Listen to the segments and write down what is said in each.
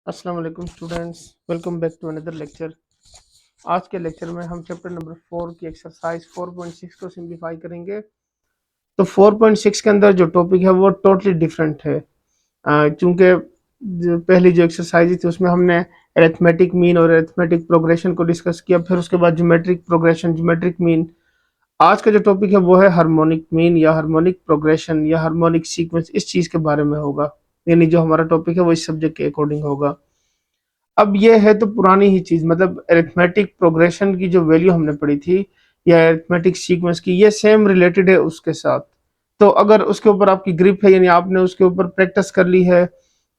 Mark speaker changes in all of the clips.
Speaker 1: अस्सलाम वालेकुम students, welcome back to another lecture. आज के लेक्चर में हम चैप्टर नंबर 4 की एक्सरसाइज 4.6 को सिंप्लीफाई करेंगे। तो 4.6 के अंदर जो टॉपिक है वो टोटली डिफरेंट है। चूंकि पहली जो एक्सरसाइज थी उसमें हमने अरिथमेटिक मीन और अरिथमेटिक प्रोग्रेशन को डिस्कस किया, फिर उसके बाद ज्योमेट्रिक प्रोग्रेशन, ज्योमेट्रिक मीन। आज का जो टॉपिक है वो है हार्मोनिक मीन या हार्मोनिक प्रोग्रेशन या हार्मोनिक सीक्वेंस। इस चीज़ के बारे में होगा, यानी जो हमारा टॉपिक है वो इस सब्जेक्ट के अकॉर्डिंग होगा। अब ये है तो पुरानी ही चीज, मतलब अरिथमेटिक प्रोग्रेशन की जो वैल्यू हमने पढ़ी थी या अरिथमेटिक सीक्वेंस की, ये सेम रिलेटेड है उसके साथ। तो अगर उसके ऊपर आपकी ग्रिप है, यानी आपने उसके ऊपर प्रैक्टिस कर ली है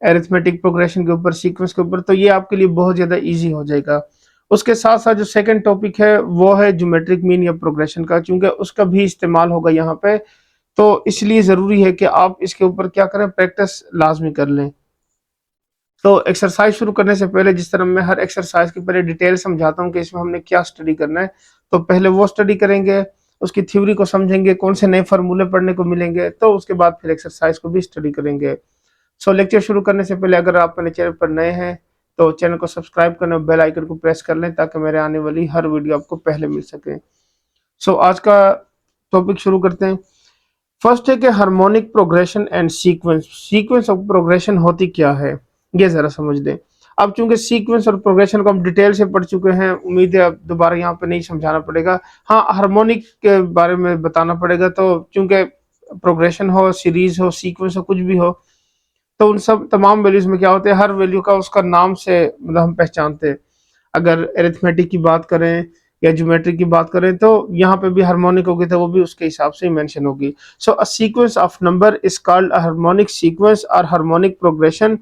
Speaker 1: अरिथमेटिक प्रोग्रेशन के ऊपर, सीक्वेंस के ऊपर, तो ये आपके लिए बहुत ज्यादा इजी हो जाएगा। उसके साथ साथ जो सेकंड टॉपिक है वो है ज्योमेट्रिक मीन या प्रोग्रेशन का, क्योंकि उसका भी इस्तेमाल होगा यहाँ पे। तो इसलिए जरूरी है कि आप इसके ऊपर क्या करें, प्रैक्टिस लाजमी कर लें। तो एक्सरसाइज शुरू करने से पहले, जिस तरह मैं हर एक्सरसाइज के पहले डिटेल समझाता हूँ कि इसमें हमने क्या स्टडी करना है, तो पहले वो स्टडी करेंगे, उसकी थ्योरी को समझेंगे, कौन से नए फार्मूले पढ़ने को मिलेंगे, तो उसके बाद फिर एक्सरसाइज को भी स्टडी करेंगे। सो लेक्चर शुरू करने से पहले अगर आप मेरे चैनल पर नए हैं तो चैनल को सब्सक्राइब करना, बेल आइकन को प्रेस कर लें ताकि मेरे आने वाली हर वीडियो आपको पहले मिल सके। सो आज का टॉपिक शुरू करते हैं। फर्स्ट है कि harmonic progression and sequence. Sequence of progression होती क्या है, ये जरा समझ लें। अब चूंकि सीक्वेंस और प्रोग्रेशन को हम डिटेल से पढ़ चुके हैं, उम्मीद है अब दोबारा यहाँ पे नहीं समझाना पड़ेगा। हाँ, हार्मोनिक के बारे में बताना पड़ेगा। तो चूंकि प्रोग्रेशन हो, सीरीज हो, सीक्वेंस हो, कुछ भी हो, तो उन सब तमाम वैल्यूज में क्या होते हैं, हर वैल्यू का उसका नाम से मतलब हम पहचानते हैं। अगर अरिथमेटिक की बात करें या ज्योमेट्री की बात करें, तो यहाँ पे भी हार्मोनिक होगी तो वो भी उसके हिसाब से ही मेंशन होगी। So a sequence of number is called a harmonic sequence और harmonic progression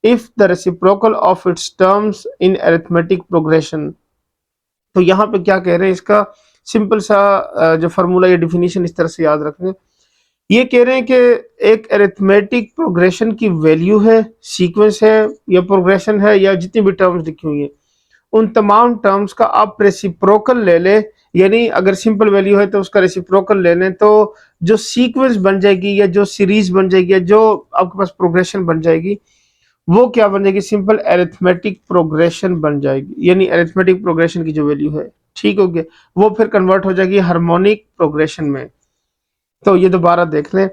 Speaker 1: if the reciprocal of its terms in arithmetic progression. तो यहाँ पे क्या कह रहे हैं, इसका सिंपल सा जो फार्मूला या डिफिनीशन इस तरह से याद रखना। ये कह रहे हैं कि एक अरिथमेटिक प्रोग्रेशन की वैल्यू है, सीक्वेंस है या प्रोग्रेशन है या जितनी भी टर्म्स लिखी हुई है, उन तमाम टर्म्स का आप रेसिप्रोकल ले लें। यानी अगर सिंपल वैल्यू है तो उसका रेसिप्रोकल ले लें, तो जो सीक्वेंस बन जाएगी या जो सीरीज बन जाएगी या जो आपके पास प्रोग्रेशन बन जाएगी, वो क्या बन जाएगी, सिंपल अरिथमेटिक प्रोग्रेशन बन जाएगी। यानी अरिथमेटिक प्रोग्रेशन की जो वैल्यू है, ठीक हो गया, वो फिर कन्वर्ट हो जाएगी हार्मोनिक प्रोग्रेशन में। तो ये दोबारा देख लें,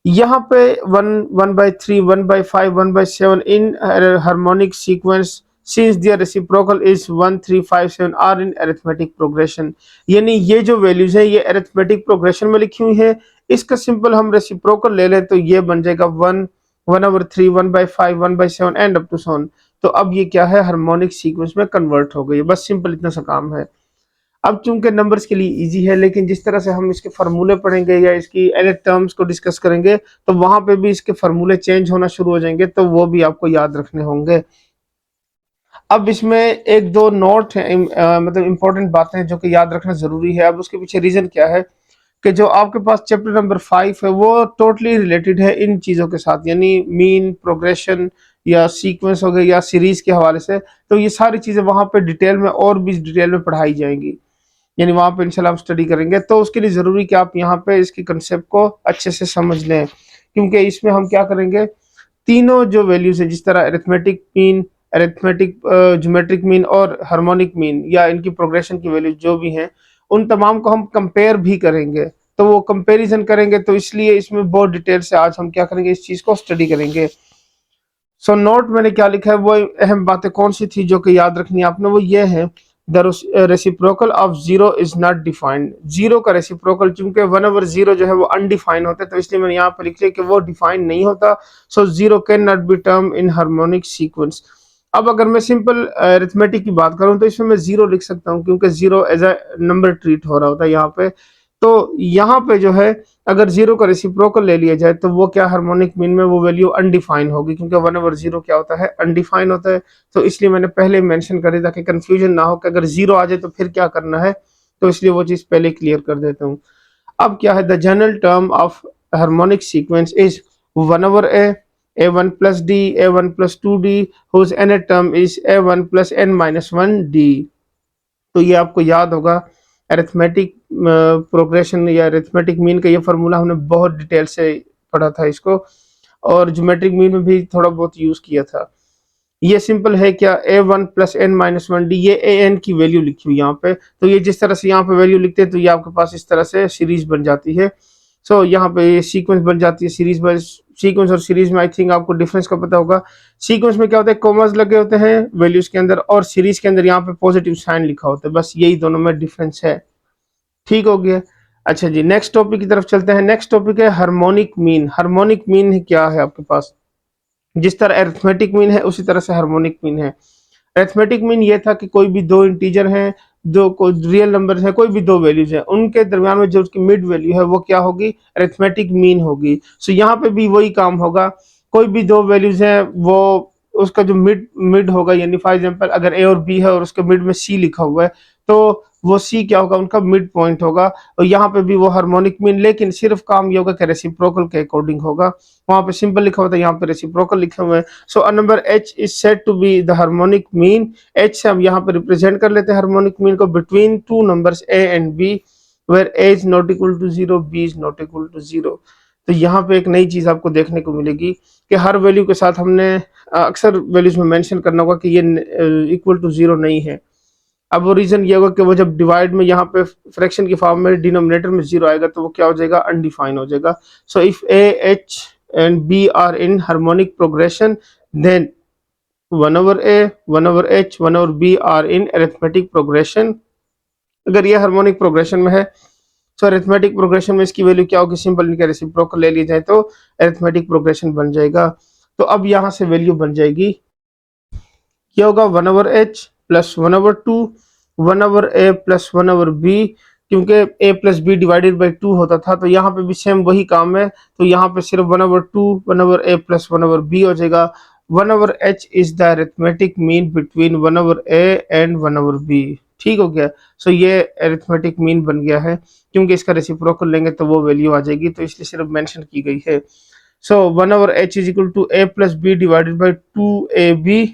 Speaker 1: यहाँ पे 1/3, 1/5, 1/7 in harmonic sequence since their reciprocal is 1, 3, 5, 7 are in arithmetic progression। यानी ये जो वैल्यूज है ये अरिथमेटिक प्रोग्रेशन में लिखी हुई है। इसका सिंपल हम रेसिप्रोकल ले लें तो ये बन जाएगा 1, 1/3, 1/5, 1/7 एंड अप टू 7। तो अब ये क्या है, हार्मोनिक सीक्वेंस में कन्वर्ट हो गई है। बस सिंपल इतना सा काम है। अब चूंकि नंबर्स के लिए इजी है, लेकिन जिस तरह से हम इसके फार्मूले पढ़ेंगे या इसकी एलिट टर्म्स को डिस्कस करेंगे, तो वहां पे भी इसके फार्मूले चेंज होना शुरू हो जाएंगे, तो वो भी आपको याद रखने होंगे। अब इसमें एक दो नोट है, मतलब इंपॉर्टेंट बातें हैं जो कि याद रखना जरूरी है। अब उसके पीछे रीजन क्या है कि जो आपके पास चैप्टर नंबर 5 है वो टोटली रिलेटेड है इन चीजों के साथ, यानी मीन, प्रोग्रेशन या सीक्वेंस हो गए या सीरीज के हवाले से। तो ये सारी चीजें वहां पे डिटेल में और भी डिटेल में पढ़ाई जाएंगी, यानी वहां पे इंशाल्लाह हम स्टडी करेंगे। तो उसके लिए जरूरी कि आप यहाँ पे इसके कंसेप्ट को अच्छे से समझ लें, क्योंकि इसमें हम क्या करेंगे, तीनों जो वैल्यूज है, जिस तरह arithmetic mean, arithmetic geometric mean और हार्मोनिक मीन, या इनकी प्रोग्रेशन की वैल्यूज जो भी हैं, उन तमाम को हम कंपेयर भी करेंगे। तो वो कंपैरिजन करेंगे, तो इसलिए इसमें बहुत डिटेल से आज हम क्या करेंगे, इस चीज को स्टडी करेंगे। सो नोट मैंने क्या लिखा है, वो अहम बातें कौन सी थी जो कि याद रखनी है आपने, वो ये है, the reciprocal of zero is not defined. Zero का रेसिप्रोकल, चूंकि 1/0 जो है वो अनडिफाइंड होता है, तो इसलिए मैंने यहाँ पर लिख लिया कि वो डिफाइंड नहीं होता। So zero can not be term in harmonic sequence. अब अगर मैं सिंपल अरिथमेटिक की बात करूं तो इसमें मैं जीरो लिख सकता हूं, क्योंकि zero as a number treat हो रहा होता है यहाँ पे। तो यहाँ पे जो है, अगर जीरो का रेसिप्रोकल ले लिया जाए तो वो क्या, हार्मोनिक मीन में वो वैल्यू अनडिफाइन होगी, क्योंकि 1/0 क्या होता है, अनडिफाइन होता है। तो इसलिए मैंने पहले मेंशन कर दिया ताकि कंफ्यूजन ना हो कि अगर जीरो आ जाए तो फिर क्या करना है, तो इसलिए वो चीज पहले क्लियर कर देता हूँ। अब क्या है, the general term of harmonic sequence is 1/a, a1 plus d, a1 plus 2d, whose nth term is a1 plus n-1d। तो ये आपको याद होगा, अरिथमेटिक प्रोग्रेशन या अरिथमेटिक मीन का ये फार्मूला हमने बहुत डिटेल से पढ़ा था इसको, और ज्योमेट्रिक मीन में भी थोड़ा बहुत यूज किया था। ये सिंपल है क्या, a1 plus n minus one D, ये an की वैल्यू लिखी हुई यहाँ पे। तो ये जिस तरह से यहाँ पे वैल्यू लिखते हैं तो ये आपके पास इस तरह से सीरीज बन जाती है। सो यहाँ पे ये सीक्वेंस बन जाती है सीरीज बाय सीक्वेंस, और सीरीज में आई थिंक आपको डिफरेंस का पता होगा। सीक्वेंस में क्या होता है, कॉमास लगे होते हैं वैल्यूज के अंदर, और सीरीज के अंदर यहाँ पे पॉजिटिव साइन लिखा होता है, बस यही दोनों में डिफरेंस है। ठीक हो गया। अच्छा जी, नेक्स्ट टॉपिक की तरफ चलते हैं। नेक्स्ट टॉपिक है हार्मोनिक मीन। हार्मोनिक मीन क्या है आपके पास, जिस तरह अरिथमेटिक मीन है उसी तरह से हार्मोनिक मीन है। अरिथमेटिक मीन ये था कि कोई भी दो इंटीजर हैं, दो कोई रियल नंबर है, कोई भी दो वैल्यूज है, उनके दरमियान में जो उसकी मिड वैल्यू है वो क्या होगी, अरिथमेटिक मीन होगी। सो यहाँ पे भी वही काम होगा, कोई भी दो वैल्यूज है वो उसका जो मिड मिड होगा, यानी फॉर एग्जांपल अगर ए और बी है और उसके मिड में सी लिखा हुआ है, तो वो सी क्या होगा, उनका मिड पॉइंट होगा। और यहाँ पे भी वो हार्मोनिक मीन, लेकिन सिर्फ काम ये होगा कि रेसिप्रोकल के अकॉर्डिंग होगा। वहां पे सिंपल लिखा होता है, यहाँ पे रेसिप्रोकल लिखे हुए हैं। So a number h is said to be the harmonic mean. h से हम यहाँ पे रिप्रेजेंट कर लेते हैं हार्मोनिक मीन को between two numbers a and b, where a is not equal to 0, b is not equal to 0। तो यहाँ पे एक नई चीज आपको देखने को मिलेगी कि हर वैल्यू के साथ हमने अक्सर वैल्यूज में मेंशन करना होगा कि ये इक्वल टू 0 नहीं है। अब वो रीजन ये होगा कि वो जब डिवाइड में यहाँ पे फ्रैक्शन की फॉर्म में डिनोमिनेटर में 0 आएगा तो वो क्या हो जाएगा, अनडिफाइन हो जाएगा। So if a h and b are in harmonic progression, then 1 over a 1 over h 1 over b are in arithmetic progression। अगर ये हार्मोनिक प्रोग्रेशन में है तो अरिथमेटिक प्रोग्रेशन में इसकी वैल्यू क्या होगी, सिंपल इनका रेसिप्रोकल ले लिया जाए तो अरिथमेटिक प्रोग्रेशन बन जाएगा। तो अब यहाँ से वैल्यू बन जाएगी, क्या होगा, 1 over h plus 1 over two 1 over ए प्लस 1 ओवर बी। क्योंकि a plus B divided by 2 होता था, तो यहाँ पे भी सेम वही काम है। तो यहाँ पे सिर्फ 1 ओवर टू 1 ओवर ए प्लस 1 ओवर बी हो जाएगा। 1 over h is the arithmetic mean between 1 over a and 1 over b. ठीक हो गया। सो ये अरिथमेटिक मीन बन गया है, क्योंकि इसका रेसिप्रोकल लेंगे तो वो वैल्यू आ जाएगी, तो इसलिए सिर्फ मेंशन की गई है। So 1 over h is equal to A plus B divided by 2ab।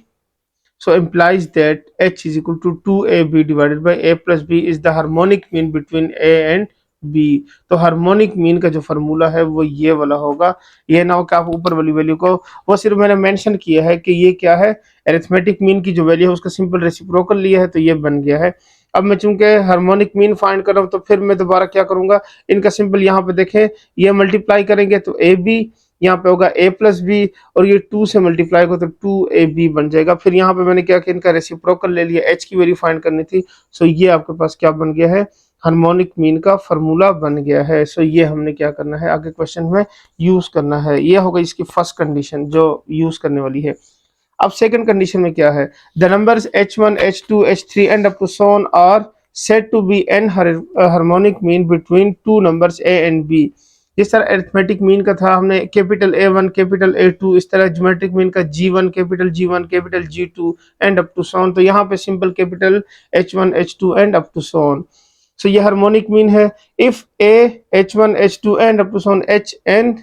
Speaker 1: So implies that h is equal to 2ab divided by a plus b is the harmonic mean between a and b। तो harmonic mean का जो formula है वो ये वाला होगा। ये ना हो कि आप ऊपर वाली वैल्यू को, वो सिर्फ मैंने मेंशन किया है कि ये क्या है, अरिथमेटिक मीन की जो वैल्यू है उसका सिंपल रेसिप्रोकल लिया है, तो ये बन गया है। अब मैं चूंकि हार्मोनिक मीन फाइंड कर रहा हूँ, तो फिर मैं दोबारा क्या करूंगा, इनका सिंपल यहाँ पे देखें, ये मल्टीप्लाई करेंगे तो ए बी, यहाँ पे होगा a प्लस बी, और ये 2 से मल्टीप्लाई को तो 2ab बन जाएगा। फिर यहाँ पे मैंने क्या किया, इनका रेसिप्रोकल ले लिया, h की वैल्यू फाइंड करनी थी। सो ये आपके पास क्या बन गया है, हार्मोनिक मीन का फार्मूला बन गया है। सो ये हमने क्या करना है, आगे क्वेश्चन में यूज करना है। ये होगा इसकी फर्स्ट कंडीशन जो यूज करने वाली है। अब सेकंड कंडीशन में क्या है, the numbers h1 h2 h3 and up to so on are said to be an harmonic mean between two numbers a and b। जिस तरह अरिथमेटिक मीन का था, हमने कैपिटल A1 कैपिटल A2, इस तरह ज्योमेट्रिक मीन का G1 capital G1 capital G2 and up to so on. तो यहाँ पे simple capital H1 H2 and up to so on. So ये हार्मोनिक मीन है। If A H1 H2 and up to so on H N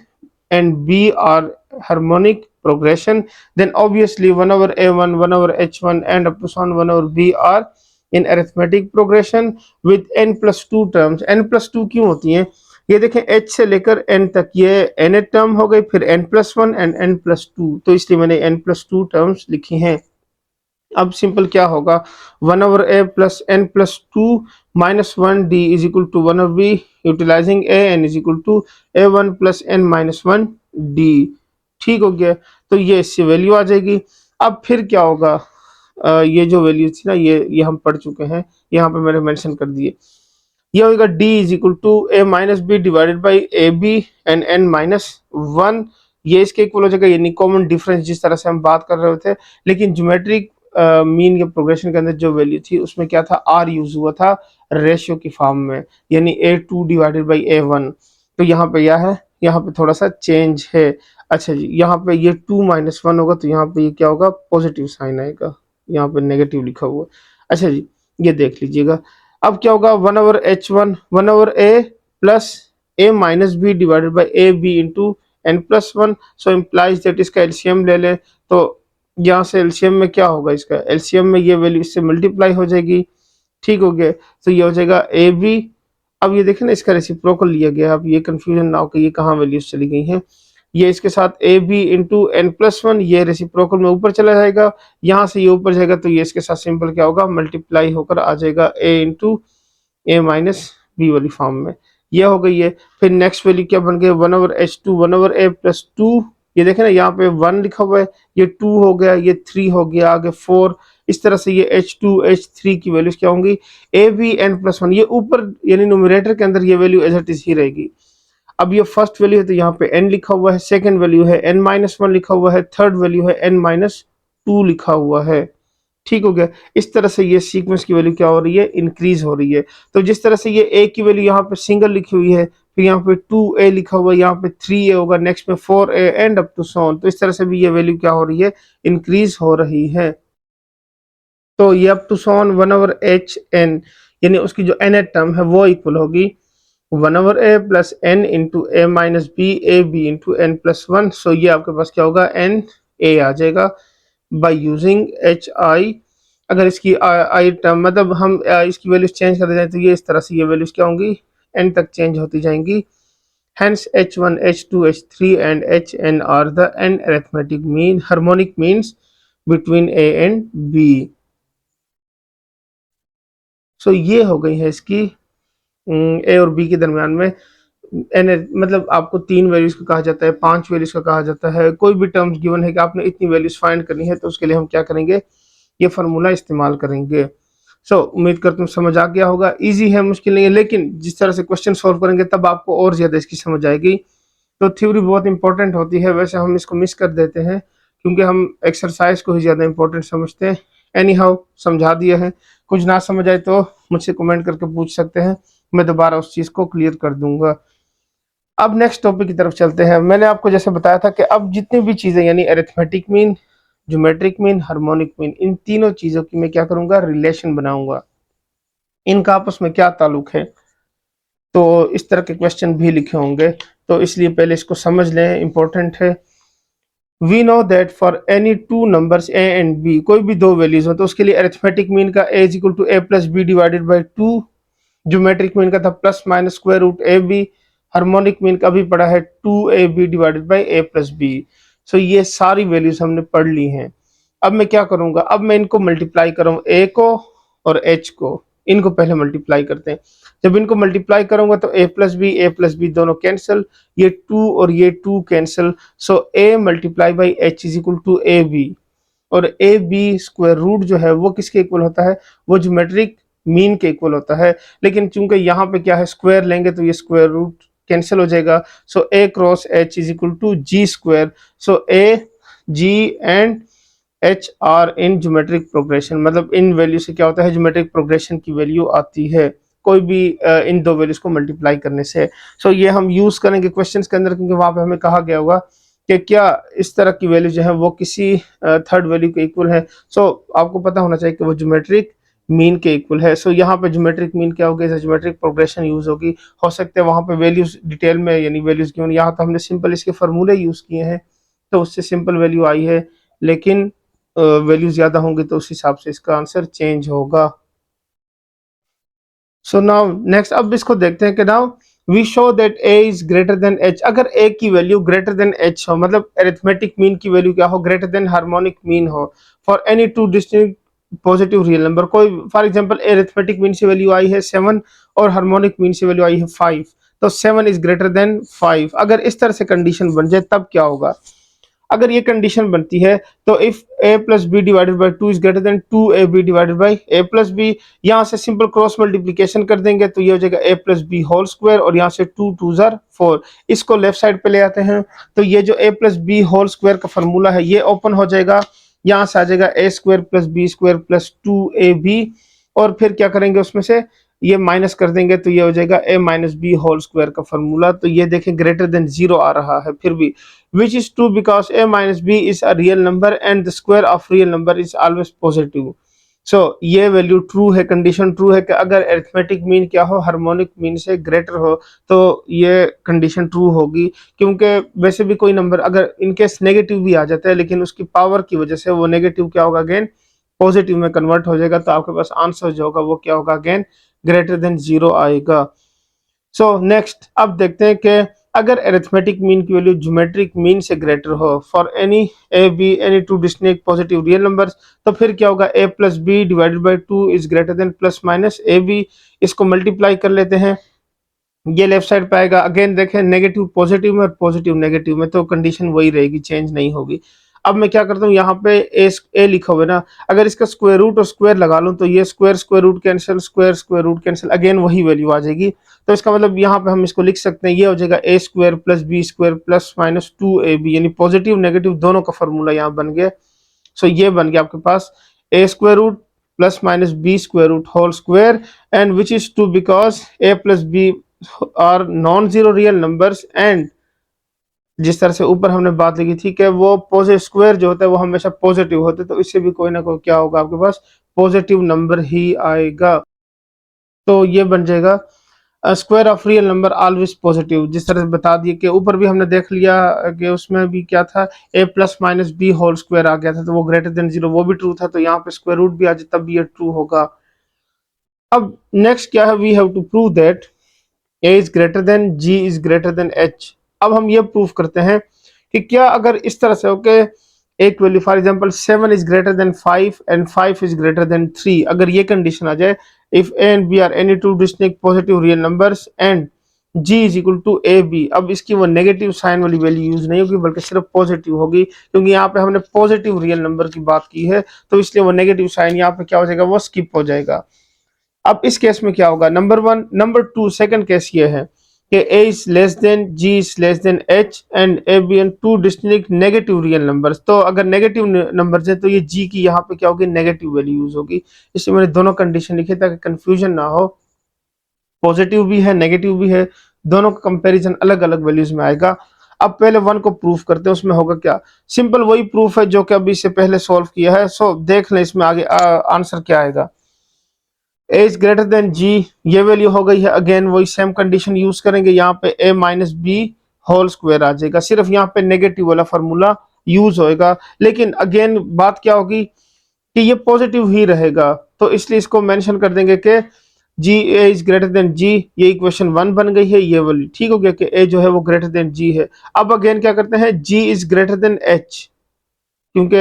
Speaker 1: and B are harmonic progression, then obviously 1 over A1 1 over H1 and up to so on 1 over B are in arithmetic progression with n plus 2 terms। n plus 2 क्यों होती हैं, ये देखें h से लेकर n तक ये n term हो गई, फिर n plus 1 and n plus 2, तो इसलिए मैंने n plus 2 टर्म्स लिखी हैं। अब सिंपल क्या होगा, 1 over a plus n plus 2 minus 1 d is equal to 1 over b, utilizing a n is equal to a1 plus n minus 1 d। ठीक हो गया। तो ये इससे वैल्यू आ जाएगी। अब फिर क्या होगा, ये जो वैल्यू थी ना, ये हम पढ़ चुके हैं, यहाँ पे मैंने मेंशन कर दिए। ये होगा d is equal to a minus b divided by a b and n minus 1। ये इसके इक्वल हो जाएगा, यानी कॉमन डिफरेंस जिस तरह से हम बात कर रहे थे। लेकिन ज्योमेट्रिक मीन के प्रोग्रेशन के अंदर जो वैल्यू थी उसमें क्या था, r यूज हुआ था रेशियो की फॉर्म में, यानी a2 डिवाइडेड बाई a1। तो यहाँ पे यह है, यहाँ पे थोड़ा सा चेंज है। अच्छा जी, यहाँ पे ये 2 माइनस 1 होगा, तो यहाँ पे ये क्या होगा, पॉजिटिव साइन आएगा, यहाँ पे नेगेटिव लिखा हुआ। अच्छा जी, ये देख लीजिएगा। अब क्या होगा, 1 over h1 1 over a plus a minus b divided by a B into N plus 1। So implies that इसका एलसीएम ले लें, तो यहाँ से एलसीएम में क्या होगा, इसका एलसीएम में ये वैल्यू इससे मल्टीप्लाई हो जाएगी। ठीक हो गया। तो ये हो जाएगा ए बी। अब ये देखें ना, इसका रेसिप्रोकल लिया गया। अब ये कंफ्यूजन ना हो कि ये कहाँ वैल्यूज चली गई हैं। ये इसके साथ a B into N plus one, ये रेसिप्रोकल में ऊपर चला जाएगा, यहाँ से ये ऊपर जाएगा तो ये इसके साथ सिंपल क्या होगा, मल्टीप्लाई होकर आ जाएगा ए इंटू ए माइनस बी वाली फॉर्म में। ये हो गई है। फिर नेक्स्ट वैल्यू क्या बन गई, one over H two, one over ए प्लस टू, ये देखें ना यहाँ पे वन लिखा हुआ है, ये टू हो गया, ये थ्री हो गया, आगे फोर, इस तरह से ये एच टू एच थ्री की वैल्यूज क्या होंगी, a b N plus one, ये ऊपर यानी न्यूमरेटर के अंदर ये वैल्यू एज इट इज ही रहेगी। अब ये फर्स्ट वैल्यू है तो यहाँ पे n लिखा हुआ है, सेकंड वैल्यू है n माइनस वन लिखा हुआ है, थर्ड वैल्यू है n माइनस टू लिखा हुआ है। ठीक हो गया। इस तरह से ये सीक्वेंस की वैल्यू क्या हो रही है, इंक्रीज हो रही है। तो जिस तरह से ये a की वैल्यू यहाँ पे सिंगल लिखी हुई है, फिर यहाँ पे 2a लिखा हुआ है, यहाँ पे 3a होगा, नेक्स्ट में 4a and up to so on, तो इस तरह से भी ये वैल्यू क्या हो रही है, इंक्रीज हो रही है। तो ये up to so on one over H N, यानी उसकी जो एन टर्म है वो इक्वल होगी one over A plus N into A minus B, A B into N plus one. So ये आपके पास क्या होगा, एन ए आ जाएगा बाई यूजिंग एच आई। अगर इसकी आई टर्म मतलब हम इसकी वैल्यूज चेंज कर जाए तो ये इस तरह से ये वैल्यूज क्या होंगी, एन तक चेंज होती जाएंगी। Hence H1, H2, H3 and Hn are the n arithmetic mean harmonic means between A and B। सो ये हो गई है इसकी ए और बी के दरमियान में एन, मतलब आपको तीन वैल्यूज का कहा जाता है, पांच वैल्यूज का कहा जाता है। कोई भी टर्म्स गिवन है कि आपने इतनी वैल्यूज फाइंड करनी है तो उसके लिए हम क्या करेंगे, ये फार्मूला इस्तेमाल करेंगे। उम्मीद करता हूँ समझ आ गया होगा। इजी है, मुश्किल नहीं है, लेकिन जिस तरह से क्वेश्चन सॉल्व करेंगे तब आपको और ज्यादा इसकी समझ आएगी। तो थ्योरी बहुत इंपॉर्टेंट होती है, वैसे हम इसको मिस कर देते हैं क्योंकि हम एक्सरसाइज को ही ज्यादा इंपॉर्टेंट समझते हैं। एनी हाउ समझा दिया है, कुछ ना समझ आए तो मुझसे कमेंट करके पूछ सकते हैं, मैं दोबारा उस चीज को क्लियर कर दूंगा। अब नेक्स्ट टॉपिक की तरफ चलते हैं। मैंने आपको जैसे बताया था कि अब जितनी भी चीजें यानी arithmetic mean, geometric mean, harmonic mean, इन तीनों चीजों की मैं क्या करूंगा, रिलेशन बनाऊंगा, इनका आपस में क्या ताल्लुक है। तो इस तरह के क्वेश्चन भी लिखे होंगे, तो इसलिए पहले इसको समझ लें, इंपॉर्टेंट है। We know that for any two numbers a and b, कोई भी दो वैल्यूज हो तो उसके लिए अरिथमेटिक मीन का A is equal to A plus B divided by two, geometric mean का था प्लस माइनस स्क्वायर रूट ए बी, हार्मोनिक मीन का भी पड़ा है two A B divided by A plus B. So ये सारी वैल्यूज हमने पढ़ ली हैं। अब मैं क्या करूंगा, अब मैं इनको मल्टीप्लाई करूँ, ए को और एच को, इनको पहले मल्टीप्लाई करते हैं। जब इनको मल्टीप्लाई करूंगा तो ए प्लस बी दोनों कैंसिल, ये टू और ये two cancel. So a multiply by h is equal to A b, और ए बी स्क्वायर रूट जो है वो किसके इक्वल होता है, वो ज्योमेट्रिक मीन के इक्वल होता है। लेकिन चूंकि यहाँ पे क्या है, स्क्वायर लेंगे तो ये स्क्वायर रूट कैंसिल हो जाएगा। So A cross H is equal to G square. So A G and H are in geometric progression, मतलब इन वैल्यू से क्या होता है, ज्योमेट्रिक प्रोग्रेशन की वैल्यू आती है कोई भी इन दो वैल्यूज को मल्टीप्लाई करने से। ये हम यूज करेंगे क्वेश्चंस के अंदर, क्योंकि वहां पे हमें कहा गया होगा कि क्या इस तरह की वैल्यू जो है वो किसी थर्ड वैल्यू के इक्वल है। आपको पता होना चाहिए कि वो ज्योमेट्रिक मीन के इक्वल है। यहाँ पे ज्योमेट्रिक मीन क्या होगी, ज्योमेट्रिक प्रोग्रेशन यूज होगी। हो सकता है वहां पे वैल्यूज डिटेल में यानी वैल्यूज गिवन, यहाँ तो हमने सिंपल इसके फार्मूले यूज किए हैं तो उससे सिंपल वैल्यू आई है, लेकिन वैल्यू ज्यादा होंगी तो उस हिसाब से इसका आंसर चेंज होगा। सो नाउ नेक्स्ट, अब इसको देखते हैं कि now we show that a is greater than h। अगर a की वैल्यू ग्रेटर देन h हो, मतलब अरिथमेटिक मीन की वैल्यू क्या हो, ग्रेटर देन हार्मोनिक मीन हो, for any two distinct positive real number. कोई फॉर एग्जांपल अरिथमेटिक मीन से वैल्यू आई है 7 और हार्मोनिक मीन से वैल्यू आई है 5, तो 7 इज ग्रेटर देन 5। अगर इस तरह से कंडीशन बन जाए तब क्या होगा, अगर ये कंडीशन बनती है तो if a plus B divided by two is greater than two A B divided by A plus b, यहाँ से सिंपल क्रॉस मल्टीप्लीकेशन कर देंगे तो ये हो जाएगा a plus b whole square, और यहाँ से टू टू जार 4, इसको लेफ्ट साइड पे ले आते हैं तो ये जो a plus b whole square का फॉर्मूला है ये ओपन हो जाएगा, यहाँ से आ जाएगा a square plus B square plus two A b, और फिर क्या करेंगे उसमें से ये माइनस कर देंगे तो ये हो जाएगा a minus B whole square का फॉर्मूला। तो ये देखें ग्रेटर देन 0 आ रहा है फिर भी, which is true because a minus b is a real number and the square of real number is always positive। ये वैल्यू ट्रू है, कंडीशन ट्रू है कि अगर अरिथमेटिक मीन क्या हो, हार्मोनिक मीन से ग्रेटर हो, तो ये कंडीशन ट्रू होगी। क्योंकि वैसे भी कोई नंबर अगर इनकेस नेगेटिव भी आ जाता है लेकिन उसकी पावर की वजह से वो नेगेटिव क्या होगा, अगेन पॉजिटिव में कन्वर्ट हो जाएगा, तो आपके पास आंसर जो होगा वो क्या होगा, अगेन ग्रेटर देन 0 आएगा। नेक्स्ट अब देखते हैं कि अगर अरिथमेटिक मीन की वैल्यू ज्योमेट्रिक मीन से ग्रेटर हो for any a b any two distinct positive real numbers, तो फिर क्या होगा, a plus B divided by 2 is greater than plus minus A b. इसको मल्टीप्लाई कर लेते हैं, ये लेफ्ट साइड पे आएगा। अगेन देखें, नेगेटिव पॉजिटिव में और पॉजिटिव नेगेटिव में, तो कंडीशन वही रहेगी, चेंज नहीं होगी। अब मैं क्या करता हूँ, यहाँ पे ए लिखा हुआ है ना, अगर इसका स्क्वायर रूट और स्क्वायर लगा लूँ तो ये square square root cancel, square square root cancel, again वही वैल्यू आ जाएगी। तो इसका मतलब यहाँ पे हम इसको लिख सकते हैं, ये हो जाएगा A square plus B square plus minus 2ab, यानी पॉजिटिव नेगेटिव दोनों का फॉर्मूला यहाँ बन गया। सो ये बन गया आपके पास A square root plus minus B square root whole square, and which is two because A plus B are non zero real numbers, and जिस तरह से ऊपर हमने बात लिखी थी कि वो पॉजिटिव स्क्वायर जो होता है वो हमेशा पॉजिटिव होते हैं, तो इससे भी कोई ना कोई क्या होगा, आपके पास पॉजिटिव नंबर ही आएगा। तो ये बन जाएगा square of real number always positive. जिस तरह से बता दिए कि ऊपर भी हमने देख लिया कि उसमें भी क्या था, a plus minus B whole square आ गया था, तो वो ग्रेटर देन जीरो, वो भी ट्रू था, तो यहाँ पे स्क्वायर रूट भी आ जाए तब भी ये ट्रू होगा। अब नेक्स्ट क्या है, we have to prove that a is greater than g is greater than h। अब हम ये प्रूव करते हैं कि क्या अगर इस तरह से ओके, एक value for example 7 is greater than 5 and 5 is greater than 3, अगर ये कंडीशन आ जाए, if a and b are any two distinct positive real numbers and g is equal to A b. अब इसकी वो नेगेटिव साइन वाली value use नहीं होगी बल्कि सिर्फ पॉजिटिव होगी, क्योंकि यहाँ पे हमने पॉजिटिव रियल नंबर की बात की है, तो इसलिए वो नेगेटिव साइन यहाँ पे क्या हो जाएगा, वो स्किप हो जाएगा। अब इस केस में क्या होगा, number one, number two, second case ये है कि a is less than g is less than h and a b and two distinct negative real numbers. तो अगर नेगेटिव नंबर्स है तो ये g की यहाँ पे क्या होगी, नेगेटिव वैल्यू यूज होगी। इसलिए मैंने दोनों कंडीशन लिखे ताकि कंफ्यूजन ना हो, पॉजिटिव भी है नेगेटिव भी है, दोनों का कंपैरिजन अलग अलग वैल्यूज में आएगा। अब पहले वन को प्रूफ करते हैं, उसमें होगा क्या, सिंपल वही प्रूफ है जो कि अभी से पहले सॉल्व किया है। सो देख लें इसमें आगे आंसर क्या आएगा। a is greater than g, ये वैल्यू हो गई है, अगेन वही सेम कंडीशन यूज करेंगे, यहाँ पे a minus B whole square आ जाएगा, सिर्फ यहाँ पे नेगेटिव वाला फार्मूला यूज होएगा। लेकिन अगेन बात क्या होगी कि ये पॉजिटिव ही रहेगा, तो इसलिए इसको मेंशन कर देंगे कि g a is greater than g, ये इक्वेशन 1 बन गई है, ये वाली ठीक हो गया कि a जो है वो ग्रेटर देन g है। अब अगेन क्या करते हैं, g is greater than h, क्योंकि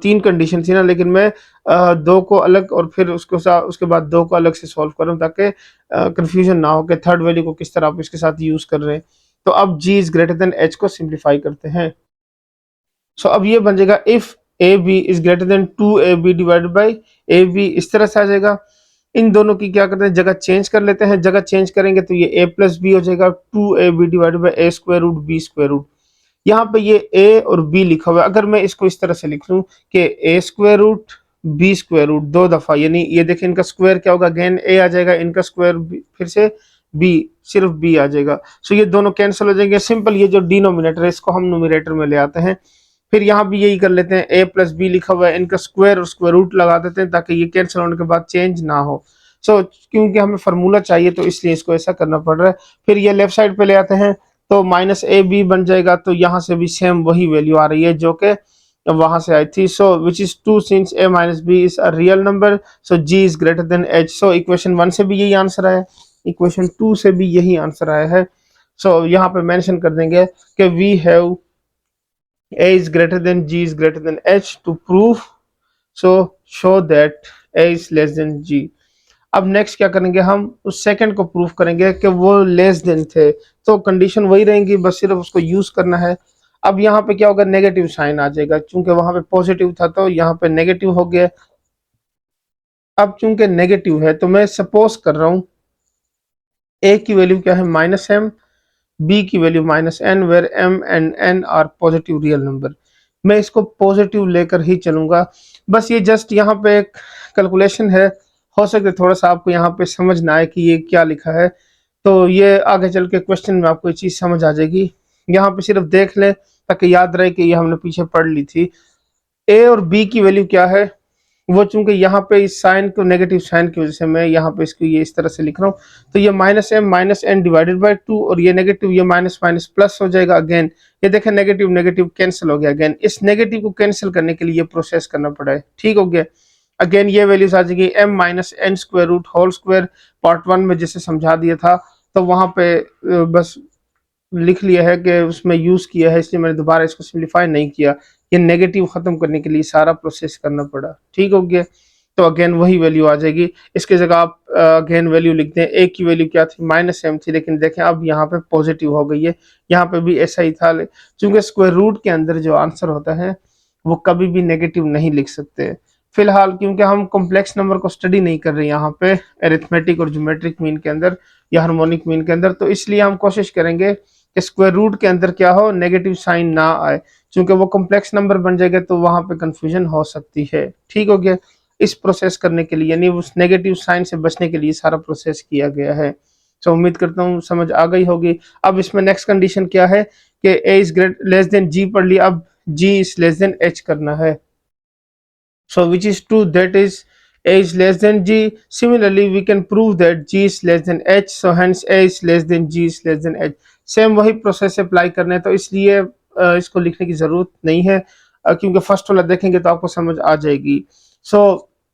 Speaker 1: तीन कंडीशन थी ना, लेकिन मैं दो को अलग और फिर उसके बाद दो को अलग से सॉल्व कर रहा हूँ ताकि कंफ्यूजन ना हो कि थर्ड वैल्यू को किस तरह आप इसके साथ यूज कर रहे हैं। तो अब g is greater than h को सिंप्लीफाई करते हैं। सो अब ये बन जाएगा if a B is greater than 2ab divided by a b, इस तरह से आ जाएगा। इन दोनों की क्या करते हैं, जगह चेंज कर लेते हैं, जगह चेंज करेंगे तो ये a प्लस बी हो जाएगा, 2ab divided by a square root b square root. यहाँ पे ये a और b लिखा हुआ है, अगर मैं इसको इस तरह से लिख लूं कि a square root b square root दो दफा, यानी ये देखें इनका स्क्वायर क्या होगा, अगेन a आ जाएगा, इनका स्क्वायर फिर से b, सिर्फ b आ जाएगा। सो ये दोनों कैंसिल हो जाएंगे, सिंपल ये जो डिनोमिनेटर है इसको हम न्यूमरेटर में ले आते हैं। फिर यहाँ भी यही कर लेते हैं, a प्लस बी लिखा हुआ है, इनका स्क्वायर और स्क्वायर रूट लगा देते हैं ताकि ये कैंसिल होने के बाद चेंज ना हो। सो क्योंकि हमें फार्मूला चाहिए तो इसलिए इसको ऐसा करना पड़ रहा है। फिर ये लेफ्ट साइड पे ले आते हैं तो माइनस ए बी बन जाएगा, तो यहाँ से भी सेम वही वैल्यू आ रही है जो कि वहां से आई थी। So which is 2 since a minus B is a real number, so g is greater than h। So equation 1 से भी यही आंसर आया, इक्वेशन 2 से भी यही आंसर आया है। सो यहाँ पे मेंशन कर देंगे कि we have a is greater than g is greater than h to prove, so show that a is less than g। अब नेक्स्ट क्या करेंगे, हम उस सेकंड को प्रूफ करेंगे कि वो लेस देन थे, तो कंडीशन वही रहेंगी, बस सिर्फ उसको यूज करना है। अब यहाँ पे क्या होगा, नेगेटिव साइन आ जाएगा, चूंकि वहां पे पॉजिटिव था तो यहाँ पे नेगेटिव हो गया। अब चूंकि नेगेटिव है तो मैं सपोज कर रहा हूँ a की वैल्यू क्या है, माइनस एम, b की value minus n, where m and n are positive real number. मैं इसको पॉजिटिव लेकर ही चलूंगा, बस ये जस्ट यहाँ पे एक कैलकुलेशन है, हो सकता थोड़ा सा आपको यहाँ पे समझ ना आए कि ये क्या लिखा है, तो ये आगे चल के क्वेश्चन में आपको ये चीज समझ आ जाएगी। यहाँ पे सिर्फ देख लें ताकि याद रहे कि ये हमने पीछे पढ़ ली थी। a और b की वैल्यू क्या है, वो चूंकि यहाँ पे इस साइन को नेगेटिव साइन की वजह से मैं यहाँ पे इसको ये इस तरह से लिख रहा हूँ, तो ये minus m minus n divided by 2, और ये नेगेटिव, ये माइनस माइनस प्लस हो जाएगा। अगेन ये देखें नेगेटिव नेगेटिव कैंसिल हो गया, अगेन इस नेगेटिव को कैंसिल करने के लिए ये प्रोसेस करना पड़ा है, ठीक हो गया। अगेन ये वैल्यूज आ जाएगी m minus n square root whole square, part 1 में जैसे समझा दिया था, तो वहां पे बस लिख लिया है कि उसमें यूज़ किया है, इसलिए मैंने दोबारा इसको सिंप्लीफाई नहीं किया। ये नेगेटिव ख़त्म करने के लिए सारा प्रोसेस करना पड़ा। ठीक हो गया? तो अगेन वही वैल्यू आ जाएगी। इसकी जगह आप अगेन वैल्यू लिख दें। ए की वैल्यू क्या थी? -m थी, लेकिन देखें अब यहाँ पे पॉजिटिव हो गई है। यहाँ पे भी ऐसा ही था, चूँकि स्क्वायर रूट के अंदर जो आंसर होता है वो कभी भी नेगेटिव नहीं लिख सकते। फिलहाल क्योंकि हम कॉम्प्लेक्स नंबर को स्टडी नहीं कर रहे यहाँ पे अरिथमेटिक और ज्योमेट्रिक मीन के अंदर या हार्मोनिक मीन के अंदर, तो इसलिए हम कोशिश करेंगे कि स्क्वायर रूट के अंदर क्या हो, नेगेटिव साइन ना आए। चूंकि वो कॉम्प्लेक्स नंबर बन जाएगा तो वहां पे कंफ्यूजन हो सकती है। ठीक हो गया? इस प्रोसेस करने के लिए, यानी उस नेगेटिव साइन से बचने के लिए सारा प्रोसेस किया गया है। तो उम्मीद करता हूँ समझ आ गई होगी। अब इसमें नेक्स्ट कंडीशन क्या है कि ए इज ग्रेट लेस देन जी पढ़ लिया, अब जी इज लेस देन एच करना है। So which is true, that is a is less than g. Similarly we can prove that g is less than h, so hence a is less than g is less than h. Same वही process apply करना है, तो इसलिए इसको लिखने की जरूरत नहीं है, क्योंकि फर्स्ट वाला देखेंगे तो आपको समझ आ जाएगी। सो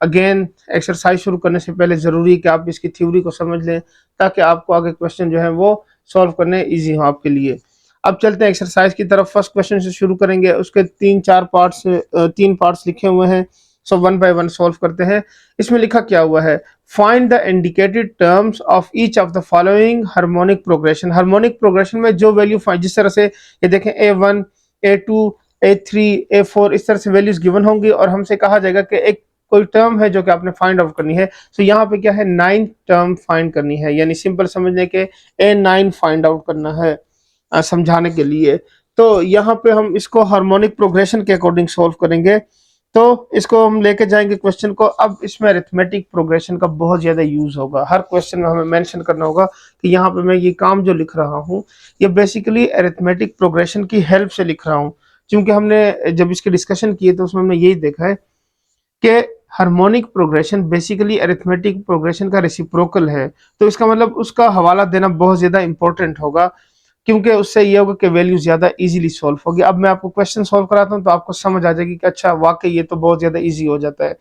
Speaker 1: अगेन एक्सरसाइज शुरू करने से पहले जरूरी है कि आप इसकी थ्योरी को समझ लें, ताकि आपको आगे क्वेश्चन जो है वो सॉल्व करने इजी हो आपके लिए। अब चलते हैं एक्सरसाइज की तरफ। फर्स्ट क्वेश्चन से शुरू करेंगे, उसके तीन पार्ट्स लिखे हुए हैं। So one by one solve करते हैं। इसमें लिखा क्या हुआ है? Find the indicated terms of each of the following harmonic progression. Harmonic progression में जो वैल्यू फाइंड, जिस तरह से ये देखें A1 A2 A3 A4 इस तरह से वैल्यूज गिवन होंगी और हमसे कहा जाएगा कि एक कोई टर्म है जो कि आपने फाइंड आउट करनी है। तो यहाँ पे क्या है, 9 टर्म फाइंड करनी है, यानी सिंपल समझने के A9 फाइंड आउट करना है समझाने के लिए। तो यहाँ पे हम इसको हार्मोनिक प्रोग्रेशन के अकॉर्डिंग सॉल्व करेंगे। तो इसको हम लेके जाएंगे क्वेश्चन को। अब इसमें अरिथमेटिक प्रोग्रेशन का बहुत ज्यादा यूज होगा, हर क्वेश्चन में हमें मेंशन करना होगा कि यहाँ पे मैं ये काम जो लिख रहा हूँ ये बेसिकली अरिथमेटिक प्रोग्रेशन की हेल्प से लिख रहा हूँ। क्योंकि हमने जब इसके डिस्कशन किए तो उसमें हमने यही देखा है कि harmonic progression basically arithmetic progression का रेसिप्रोकल है। तो इसका मतलब उसका हवाला देना बहुत ज्यादा इंपॉर्टेंट होगा, क्योंकि उससे ये होगा कि वैल्यू ज्यादा इजीली सॉल्व होगी। अब मैं आपको क्वेश्चन सॉल्व कराता हूँ तो आपको समझ आ जाएगी कि अच्छा वाकई ये तो बहुत ज्यादा इजी हो जाता है,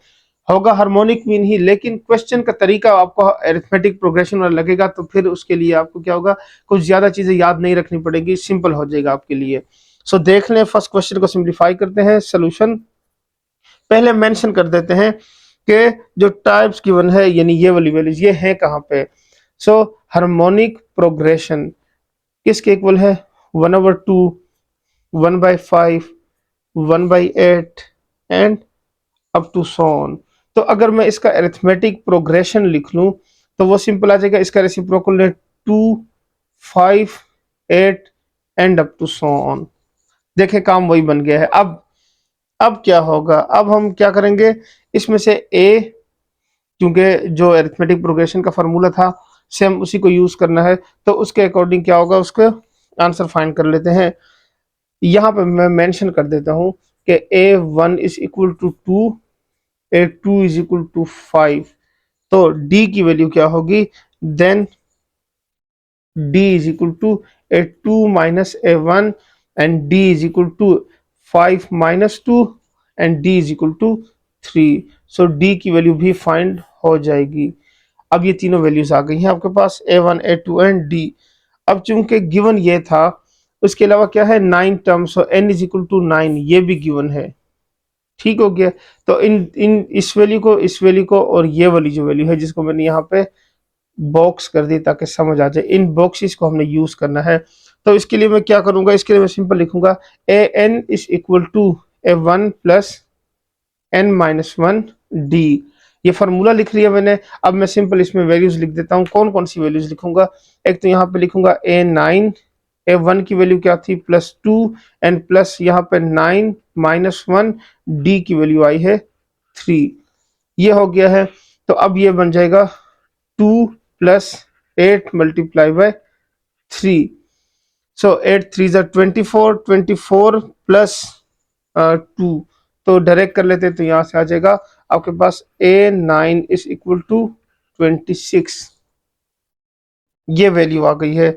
Speaker 1: होगा हार्मोनिक मीन ही, लेकिन क्वेश्चन का तरीका आपको अरिथमेटिक प्रोग्रेशन वाला लगेगा, तो फिर उसके लिए आपको क्या होगा, कुछ ज्यादा चीजें याद नहीं रखनी पड़ेगी, सिंपल हो जाएगा आपके लिए। सो देख लें, फर्स्ट क्वेश्चन को सिंप्लीफाई करते हैं। सोल्यूशन पहले मेंशन कर देते हैं कि जो टाइप्स गिवन है, यानी ये वाली वैल्यूज ये है कहाँ पे। सो हार्मोनिक प्रोग्रेशन किसके इक्वल है? 1/2, 1/5, 1/8 and up to so on. तो अगर मैं इसका अरिथमेटिक प्रोग्रेशन लिख लूं तो वो सिंपल आ जाएगा, इसका रेसिप्रोकल है 2, 5, 8 and up to so on. देखें काम वही बन गया है। अब क्या होगा, अब हम क्या करेंगे, इसमें से ए, क्योंकि जो अरिथमेटिक प्रोग्रेशन का फार्मूला था सेम उसी को यूज करना है, तो उसके अकॉर्डिंग क्या होगा, उसका आंसर फाइंड कर लेते हैं। यहाँ पे मैं मेंशन कर देता हूँ कि A1 is equal to 2, A2 is equal to 5। तो D की वैल्यू क्या होगी, then D is equal to A2 minus A1 and D is equal to 5 minus 2 and D is equal to 3। So D की value भी find हो जाएगी। अब ये तीनों वैल्यूज आ गई हैं आपके पास, A1 A2 एंड D। अब चूंकि गिवन ये था, उसके अलावा क्या है, 9 terms, so n is equal to 9 ये भी गिवन है। ठीक हो गया? तो इन इन इस वैल्यू को और ये वाली जो वैल्यू है जिसको मैंने यहाँ पे बॉक्स कर दी ताकि समझ आ जाए, इन बॉक्सेस को हमने यूज करना है। तो इसके लिए मैं क्या करूंगा, इसके लिए मैं सिंपल लिखूंगा an is equal to A1 plus n minus 1 D। ये फार्मूला लिख लिया मैंने। अब मैं सिंपल इसमें वैल्यूज लिख देता हूँ। कौन कौन सी वैल्यूज लिखूंगा, एक तो यहाँ पे लिखूंगा A9, A1 की वैल्यू क्या थी, +2 एंड प्लस यहाँ पे 9 माइनस 1, D की वैल्यू आई है 3। ये हो गया है। तो अब ये बन जाएगा 2 प्लस 8 मल्टीप्लाई बाय 3। सो 8 3 ज़ा 24, 24 प्लस 2, तो डायरेक्ट कर लेते हैं तो यहाँ से आ जाएगा आपके पास A9 इज इक्वल टू 26। ये वैल्यू आ गई है।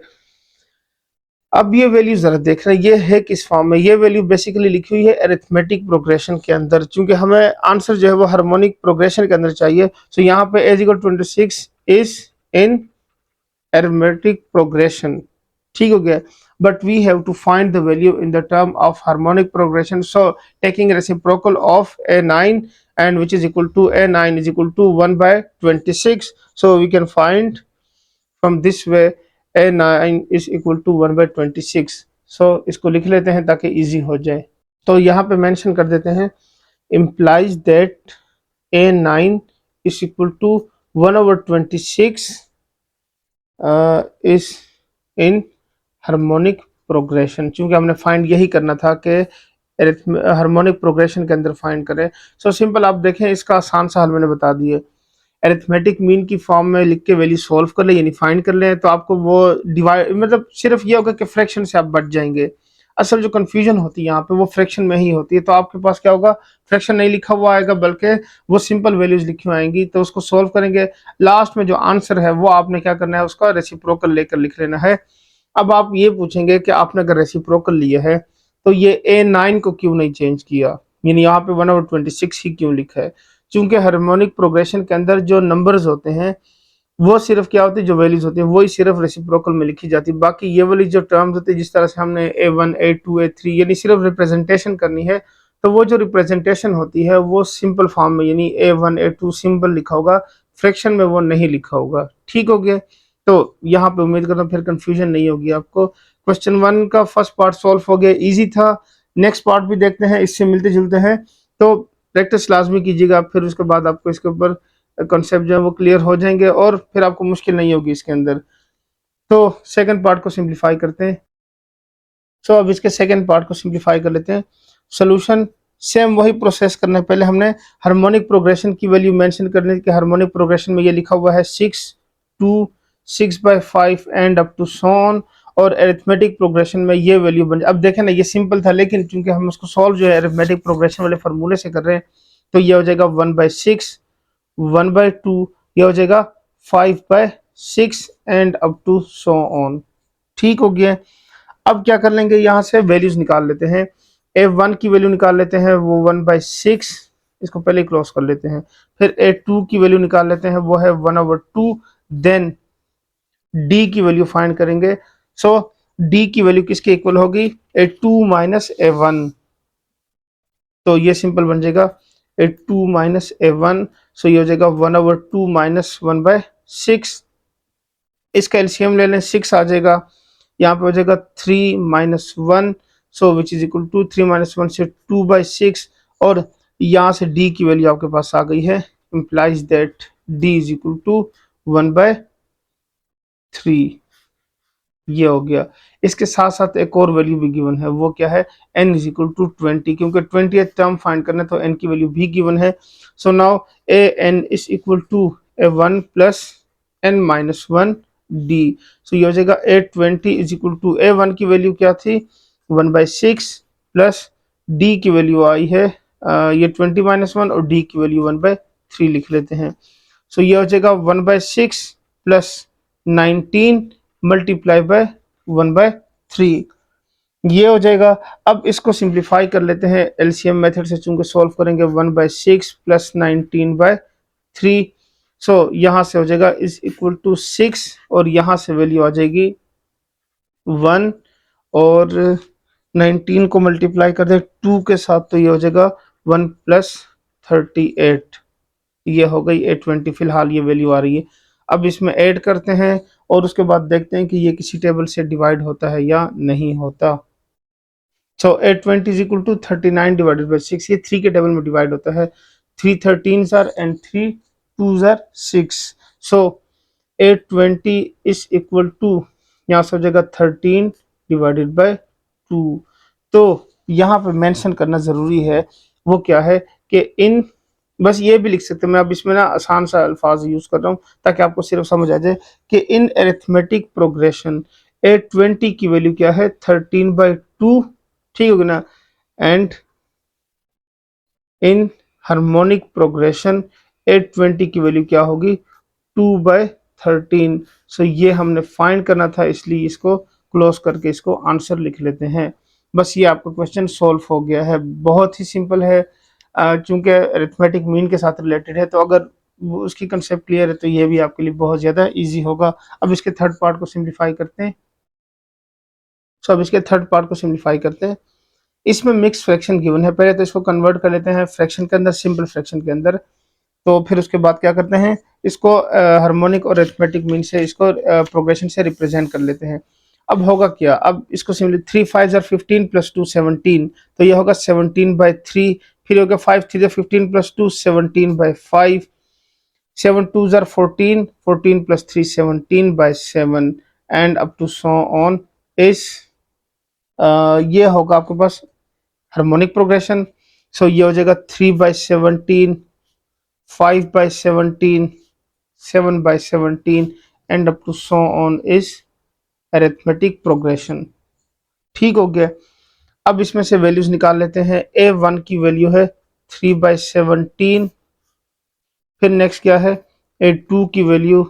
Speaker 1: अब ये वैल्यू जरा देख रहे हैं ये है किस फॉर्म में, ये वैल्यू बेसिकली लिखी हुई है अरिथमेटिक प्रोग्रेशन के अंदर, क्योंकि हमें आंसर जो है वो हार्मोनिक प्रोग्रेशन के अंदर चाहिए। सो यहाँ पे A = 26 is in arithmetic progression. ठीक हो गया? but we have to find the value in the term of harmonic progression. So taking reciprocal of a9, and which is equal to a9 is equal to 1 by 26, so we can find from this way a9 is equal to 1 by 26. so इसको लिख लेते हैं ताकि easy हो जाए। तो यहाँ पे मेंशन कर देते हैं implies that a9 is equal to 1/26 is in harmonic progression. चूंकि हमने फाइंड यही करना था कि हार्मोनिक प्रोग्रेशन के अंदर फाइंड करें। सो सिंपल आप देखें, इसका आसान सा हल मैंने बता दिए। अरिथमेटिक मीन की फॉर्म में लिख के वैल्यू सॉल्व कर ले, यानी फाइंड कर लें, तो आपको वो डिवाइड मतलब सिर्फ ये होगा कि फ्रैक्शन से आप बच जाएंगे। असल जो कंफ्यूजन होती है यहाँ पे वो फ्रैक्शन में ही होती है। तो आपके पास क्या होगा, फ्रैक्शन नहीं लिखा हुआ आएगा बल्कि वो सिंपल वैल्यूज लिखी हुई आएंगी। तो उसको सॉल्व करेंगे, लास्ट में जो आंसर है वो आपने क्या करना है, उसका रेसिप्रोकल लेकर लिख लेना है। अब आप ये पूछेंगे कि आपने अगर रेसिप्रोकल लिया है तो ये a9 को क्यों नहीं चेंज किया, यानी यहाँ पे 1/26 ही क्यों लिखा है। चूंकि हार्मोनिक प्रोग्रेशन के अंदर जो नंबर्स होते हैं वो सिर्फ क्या होती है, जो वैल्यूज होती है वही सिर्फ रेसिप्रोकल में लिखी जाती है। बाकी ये वाली जो टर्म्स होती है, जिस तरह से हमने a1 a2 a3 यानी सिर्फ रिप्रेजेंटेशन करनी है, तो वो जो रिप्रेजेंटेशन होती है वो सिंपल फॉर्म में, यानी a1 a2 सिंपल लिखा होगा, फ्रैक्शन में वो नहीं लिखा होगा। ठीक हो गया। तो यहाँ पे उम्मीद करता हूँ फिर कंफ्यूजन नहीं होगी आपको। क्वेश्चन 1 का फर्स्ट पार्ट सॉल्व हो गया, इजी था। नेक्स्ट पार्ट भी देखते हैं, इससे मिलते जुलते हैं, तो प्रैक्टिस लाजमी कीजिएगा। फिर उसके बाद आपको इसके ऊपर कॉन्सेप्ट जो है वो क्लियर हो जाएंगे और फिर आपको मुश्किल नहीं होगी इसके अंदर। तो सेकंड पार्ट को सिंप्लीफाई करते हैं। सो अब इसके सेकंड पार्ट को सिंप्लीफाई कर लेते हैं। सोल्यूशन सेम वही प्रोसेस करना है। पहले हमने हार्मोनिक प्रोग्रेशन की वैल्यू मेंशन करने की, हार्मोनिक प्रोग्रेशन में ये लिखा हुआ है 6 2 6/5 एंड अप टू सॉन, और अरिथमेटिक प्रोग्रेशन में ये वैल्यू बन। अब देखें ना, ये सिंपल था, लेकिन चूंकि हम उसको सॉल्व जो है अरिथमेटिक प्रोग्रेशन वाले फार्मूले से कर रहे हैं, तो ये हो जाएगा 1/6 1/2, ये हो जाएगा 5/6 and up to so on. ठीक हो गया। अब क्या कर लेंगे, यहाँ से वैल्यूज निकाल लेते हैं। a1 की वैल्यू निकाल लेते हैं, वो 1/6, इसको पहले क्लोज कर लेते हैं। फिर a2 की वैल्यू निकाल लेते हैं, वो है 1/2। देन d की वैल्यू फाइंड करेंगे। सो d की वैल्यू किसके इक्वल होगी, a2 माइनस a1। तो ये सिंपल बन जाएगा a2 माइनस a1। सो ये हो जाएगा 1/2 माइनस 1/6। इसका एलसीएम ले लें, 6 आ जाएगा। यहाँ पे हो जाएगा 3 minus 1, so which is equal to 3 minus 1 से 2/6। और यहाँ से d की वैल्यू आपके पास आ गई है, implies that d is equal to 1/3। ये हो गया। इसके साथ साथ एक और वैल्यू भी गिवन है, वो क्या है, n इज इक्वल टू 20, क्योंकि 20th टर्म फाइंड करना है तो n की वैल्यू भी गिवन है। So now an is equal to a1 plus n minus 1 d। So ये हो जाएगा a20 is equal to a1 की वैल्यू क्या थी 1/6 प्लस d की वैल्यू आई है ये 20 माइनस 1, और d की वैल्यू 1/3 लिख लेते हैं। सो ये हो जाएगा 1/6 प्लस 19 मल्टीप्लाई बाय 1/3, ये हो जाएगा। अब इसको सिंप्लीफाई कर लेते हैं एलसीएम मेथड से, चूंकि सॉल्व करेंगे 1/6 प्लस 19/3। सो यहाँ से हो जाएगा इज इक्वल टू 6, और यहाँ से वैल्यू आ जाएगी 1, और 19 को मल्टीप्लाई कर दे 2 के साथ, तो ये हो जाएगा 1 प्लस 38। ये हो गई a20, फिलहाल ये वैल्यू आ रही है। अब इसमें ऐड करते हैं और उसके बाद देखते हैं कि ये किसी टेबल से डिवाइड होता है या नहीं होता। So a20 is equal to 39 divided by 6, ये 3 के टेबल में डिवाइड होता है। 3 13s are and 3 2s are 6। So a20 is equal to, यहाँ से हो जाएगा 13 डिवाइडेड बाई 2। तो यहाँ पे मेंशन करना ज़रूरी है, वो क्या है कि इन, बस ये भी लिख सकते हैं, मैं अब इसमें ना आसान सा अल्फाज यूज़ कर रहा हूँ ताकि आपको सिर्फ समझ आ जाए कि इन अरिथमेटिक प्रोग्रेशन a20 की वैल्यू क्या है 13/2, ठीक होगी ना, and in harmonic progression a20 की वैल्यू क्या होगी 2/13। सो ये हमने फाइंड करना था, इसलिए इसको क्लोज करके इसको आंसर लिख लेते हैं। बस ये आपका क्वेश्चन सॉल्व हो गया है, बहुत ही सिंपल है। चूंकि अरिथमेटिक मीन के साथ रिलेटेड है, तो अगर उसकी कंसेप्ट क्लियर है तो ये भी आपके लिए बहुत ज़्यादा इजी होगा। अब इसके थर्ड पार्ट को सिंप्लीफाई करते हैं। सो अब इसके थर्ड पार्ट को सिंप्लीफाई करते हैं। इसमें मिक्स फ्रैक्शन गिवन है, पहले तो इसको कन्वर्ट कर लेते हैं फ्रैक्शन के अंदर, सिंपल फ्रैक्शन के अंदर। तो फिर उसके बाद क्या करते हैं, इसको हार्मोनिक और अरिथमेटिक मीन से इसको प्रोग्रेशन से रिप्रेजेंट कर लेते हैं। अब होगा क्या, अब इसको सिंपली 3 5 जार 15 प्लस 2 17, तो ये होगा 17/3। फिर होगा 5 3 जार 15 प्लस 2 17/5, 7 2 जार 14, 14 plus 3 17/7 and up to so on. इस ये होगा आपके पास हार्मोनिक प्रोग्रेशन। सो ये हो जाएगा 3/17, 5/17, 7/17 and up to so on is arithmetic progression. ठीक हो गया। अब इसमें से वैल्यूज निकाल लेते हैं। A1 की वैल्यू है 3/17, फिर नेक्स्ट क्या है, A2 की वैल्यू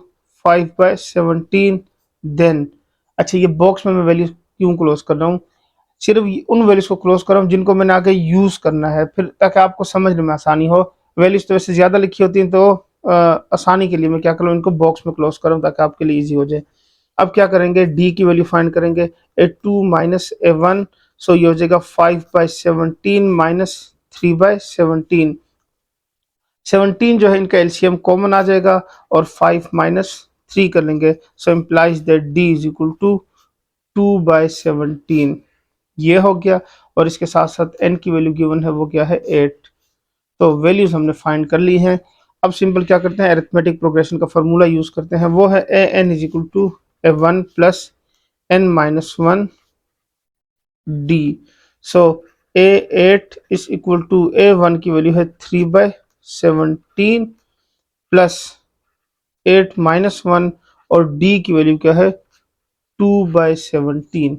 Speaker 1: 5/17। देन अच्छा, ये बॉक्स में मैं वैल्यू क्यों क्लोज कर रहा हूँ, सिर्फ उन वैल्यूज को क्लोज कर रहा हूँ जिनको मैंने आगे यूज करना है, फिर ताकि आपको समझने में आसानी हो। वैल्यूज तो वैसे ज्यादा लिखी होती हैं, तो आसानी के लिए मैं क्या कर रहा हूँ, इनको बॉक्स में क्लोज कर रहा हूँ ताकि आपके लिए इजी हो जाए। अब क्या करेंगे, डी की वैल्यू फाइंड करेंगे। A2 माइनस A1, सो ये हो जाएगा 5/17 माइनस 3/17। 17 जो है इनका एलसीएम कॉमन आ जाएगा और 5 माइनस 3 कर लेंगे, so implies that D is equal to 2/17। ये हो गया। और इसके साथ साथ n की वैल्यू गिवन है वो क्या है 8। तो वैल्यूज हमने फाइंड कर ली हैं। अब सिंपल क्या करते हैं, अरिथमेटिक प्रोग्रेशन का फॉर्मूला यूज करते हैं, वो है an is equal to A1 plus n-1 d। So A8 is equal to A1 की वैल्यू है 3/17 प्लस 8-1 और d की वैल्यू क्या है 2/17।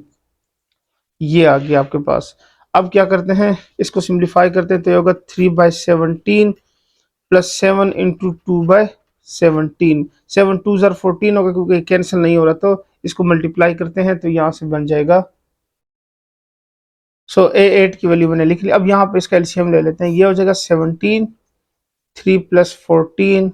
Speaker 1: ये आ गया आपके पास। अब क्या करते हैं, इसको सिंप्लीफाई करते हैं, तो ये होगा 3/17 प्लस 7 इंटू 2/17। 7 2 जार 14 होगा क्योंकि कैंसिल नहीं हो रहा, तो इसको मल्टीप्लाई करते हैं तो यहाँ से बन जाएगा। सो A8 की वैल्यू मैंने लिख ली। अब यहाँ पे इसका एलसीएम ले लेते हैं, ये हो जाएगा 17, 3 प्लस 14,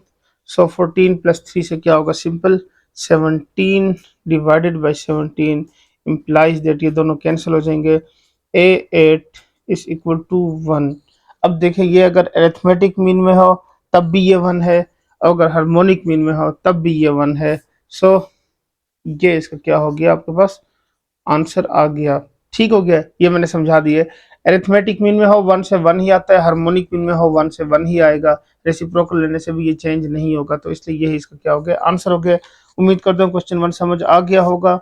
Speaker 1: सो 14 प्लस 3 से क्या होगा, simple 17 divided by 17 implies that ये दोनों कैंसिल हो जाएंगे। A8 is equal to 1। अब देखें, ये अगर अरिथमेटिक मीन में हो तब भी ये 1 है, और अगर हार्मोनिक मीन में हो तब भी ये 1 है। सो ये इसका क्या हो गया, आपके पास आंसर आ गया। ठीक हो गया, ये मैंने समझा दिए। अरिथमेटिक मीन में हो 1 से 1 ही आता है, हार्मोनिक मीन में हो 1 से 1 ही आएगा। रेसिप्रोकल लेने से भी ये चेंज नहीं होगा, तो इसलिए यही इसका क्या हो गया, आंसर हो गया। उम्मीद करता हूँ क्वेश्चन 1 समझ आ गया होगा।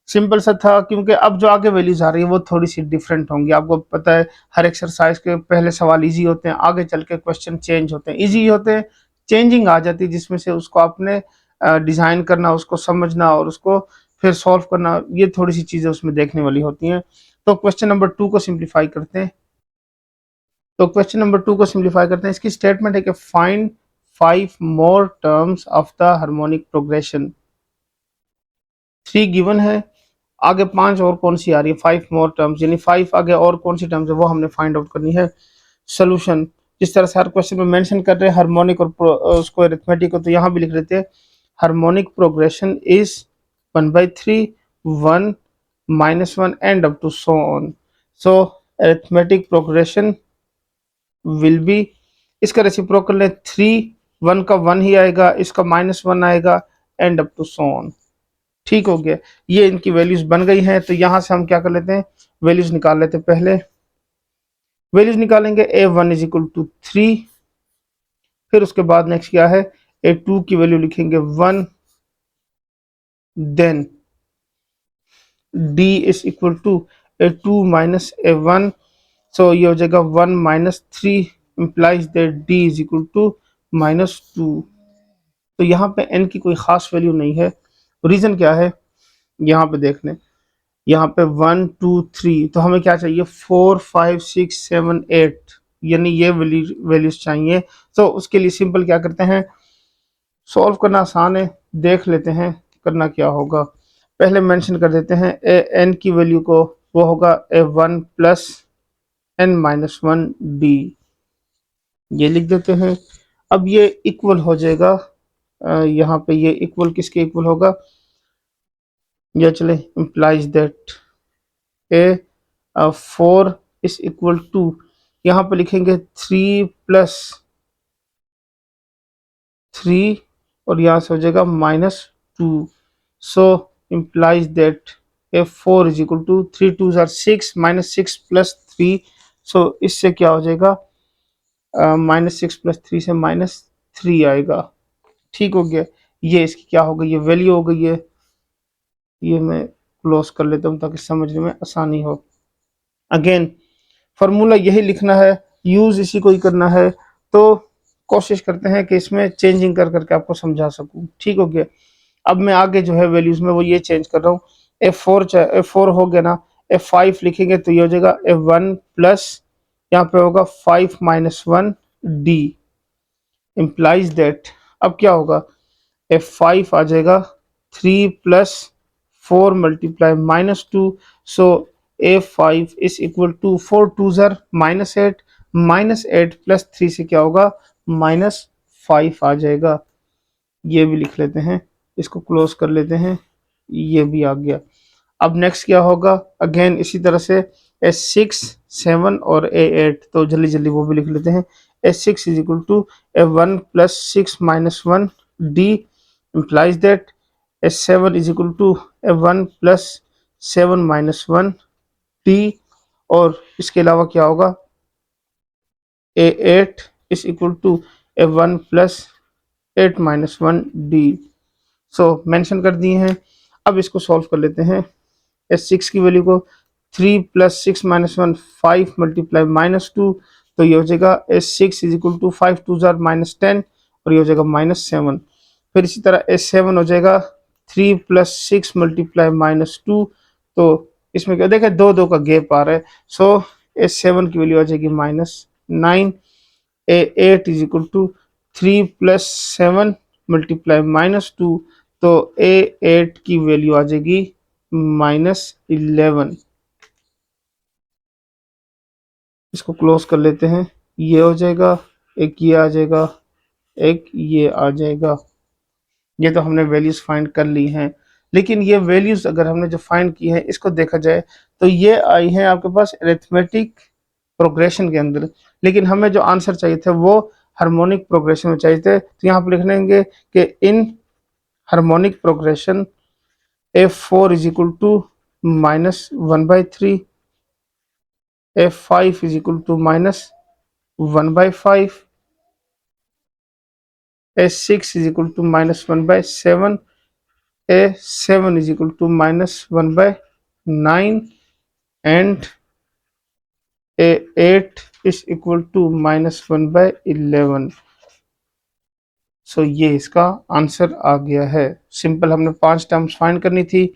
Speaker 1: सिंपल सा था, क्योंकि अब जो आगे वैल्यूज आ रही है वो थोड़ी सी डिफरेंट होंगी। आपको पता है हर एक्सरसाइज के पहले सवाल इजी होते हैं, आगे चल के क्वेश्चन चेंज होते हैं, इजी होते हैं, चेंजिंग आ जाती है, जिसमें से उसको आपने डिजाइन करना, उसको समझना और उसको फिर सॉल्व करना, ये थोड़ी सी चीजें उसमें देखने वाली होती हैं। तो क्वेश्चन नंबर 2 को सिंप्लीफाई करते हैं। तो क्वेश्चन नंबर 2 को सिंप्लीफाई करते हैं। इसकी स्टेटमेंट है कि find 5 more terms of the harmonic progression. 3 given है, आगे 5 और कौन सी आ रही है, 5 मोर टर्म्स, यानी 5 आगे और कौन सी टर्म्स है वो हमने फाइंड आउट करनी है। सोल्यूशन जिस तरह से हर क्वेश्चन में मेंशन कर रहे हैं हार्मोनिक और उसको अरिथमेटिक को, तो यहाँ भी लिख लेते हैं harmonic progression is 1/3, 1 -1 and up to so on. So arithmetic progression will be, इसका रेसिप्रोकल ने 3, 1 का 1 ही आएगा, इसका -1 आएगा and up to so on. ठीक हो गया, ये इनकी वैल्यूज बन गई हैं। तो यहां से हम क्या कर लेते हैं, वैल्यूज निकाल लेते हैं। पहले वैल्यूज निकालेंगे, A1 इज इक्वल टू 3, फिर उसके बाद नेक्स्ट क्या है, A2 की वैल्यू लिखेंगे 1, then D is equal to A2 minus A1, so ये हो जाएगा 1 minus 3 implies that D is equal to -2। तो यहाँ पे n की कोई खास वैल्यू नहीं है, रीजन क्या है, यहाँ पे देख लें, यहाँ पे 1 2 3, तो हमें क्या चाहिए 4 5 6 7 8, यानी ये वैल्यूज चाहिए। तो उसके लिए सिंपल क्या करते हैं, सॉल्व करना आसान है, देख लेते हैं करना क्या होगा। पहले मेंशन कर देते हैं ए एन की वैल्यू को, वो होगा A1 प्लस n-1 d, ये लिख देते हैं। अब ये इक्वल हो जाएगा, यहाँ पे ये इक्वल किसके इक्वल होगा, या चले implies that A 4 is equal to, यहाँ पे लिखेंगे 3 प्लस 3 और यहाँ से हो जाएगा -2। So implies that F4 is equal to 3 2 are 6 -6 plus 3। So इससे क्या हो जाएगा, -6 प्लस 3 से -3 आएगा। ठीक हो गया, ये इसकी क्या हो गई, ये वैल्यू हो गई है। ये मैं क्लोज कर लेता हूँ ताकि समझने में आसानी हो। अगेन फार्मूला यही लिखना है, यूज इसी को ही करना है, तो कोशिश करते हैं कि इसमें चेंजिंग कर करके आपको समझा सकूं। ठीक हो गया, अब मैं आगे जो है वैल्यूज में वो ये चेंज कर रहा हूँ। F4 हो गया ना, F5 लिखेंगे तो ये हो जाएगा F1 प्लस यहाँ पे होगा 5 माइनस 1 D इम्प्लाइज दैट, अब क्या होगा, F5 आ जाएगा 3 plus 4 multiply -2। So A5 is equal to 4 2 ज़र -8, -8 प्लस 3 से क्या होगा, -5 आ जाएगा। ये भी लिख लेते हैं, इसको क्लोज कर लेते हैं, ये भी आ गया। अब नेक्स्ट क्या होगा, अगेन इसी तरह से S6 7 और A8, तो जल्दी जल्दी वो भी लिख लेते हैं। S6 is equal to F1 plus 6 minus 1 D implies that S7 is equal to F1 plus 7 minus 1 D, और इसके अलावा क्या होगा, A8 is equal to F1 plus 8 minus 1 D। So mention कर दिए हैं। अब इसको सॉल्व कर लेते हैं। S6 की वैल्यू को 3 प्लस 6 माइनस 1 5 मल्टीप्लाई -2, तो ये हो जाएगा S6 is equal to 5 2 jar -10 और ये हो जाएगा -7। फिर इसी तरह S7 हो जाएगा 3 प्लस 6 मल्टीप्लाई -2, तो इसमें क्या देखा, 2 2 का गैप आ रहा है। सो S7 की वैल्यू आ जाएगी -9। A8 is equal to 3 plus 7 multiply -2, तो A8 की वैल्यू आ जाएगी -11। इसको क्लोज कर लेते हैं, ये हो जाएगा, एक ये आ जाएगा, एक ये आ जाएगा। ये तो हमने वैल्यूज फाइंड कर ली हैं, लेकिन ये वैल्यूज अगर हमने जो फाइंड की है इसको देखा जाए तो ये आई हैं आपके पास अरिथमेटिक प्रोग्रेशन के अंदर, लेकिन हमें जो आंसर चाहिए थे वो हार्मोनिक प्रोग्रेशन में चाहिए थे। तो यहाँ पर लिख लेंगे कि in harmonic progression F4 is equal to -1/3, F5 is equal to -1/5, S6 is equal to -1/7, A7 is equal to -1/9, and A8 is equal to -1/11। सो ये इसका आंसर आ गया है। सिंपल, हमने 5 टर्म्स फाइंड करनी थी,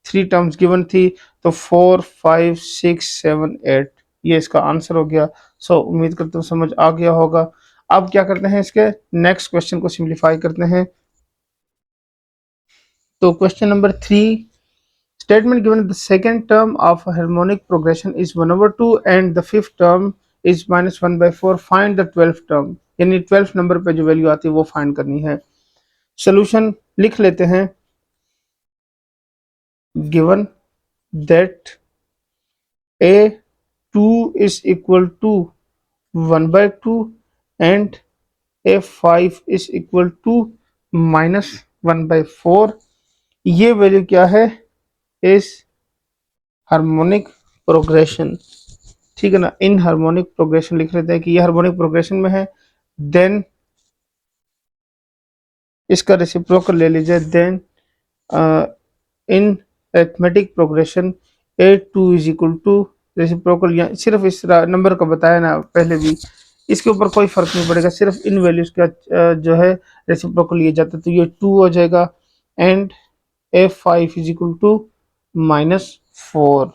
Speaker 1: 3 टर्म्स गिवन थी, तो 4 5 6 7 8 ये इसका आंसर हो गया। सो उम्मीद करता हूँ समझ आ गया होगा। अब क्या करते हैं, इसके नेक्स्ट क्वेश्चन को सिंप्लीफाई करते हैं। तो question number 3, statement given the second term of harmonic progression is 1/2 and the fifth term is -1/4, find the 12th term, यानी 12th नंबर पे जो वैल्यू आती है वो फाइंड करनी है। सोल्यूशन लिख लेते हैं, given that A2 is equal to 1/2 and A5 is equal to -1/4, ये वैल्यू क्या है, इस हार्मोनिक प्रोग्रेशन। ठीक है ना, इन हार्मोनिक प्रोग्रेशन लिख लेते हैं कि ये हार्मोनिक प्रोग्रेशन में है। देन इसका रेसिप्रोकल ले लीजिए, then in arithmetic progression A2 is equal to reciprocal, या सिर्फ इस नंबर का बताया ना पहले भी, इसके ऊपर कोई फर्क नहीं पड़ेगा, सिर्फ इन वैल्यूज का जो है रेसिप्रोकल लिया जाता है, तो ये 2 हो जाएगा and A5 is equal to -4।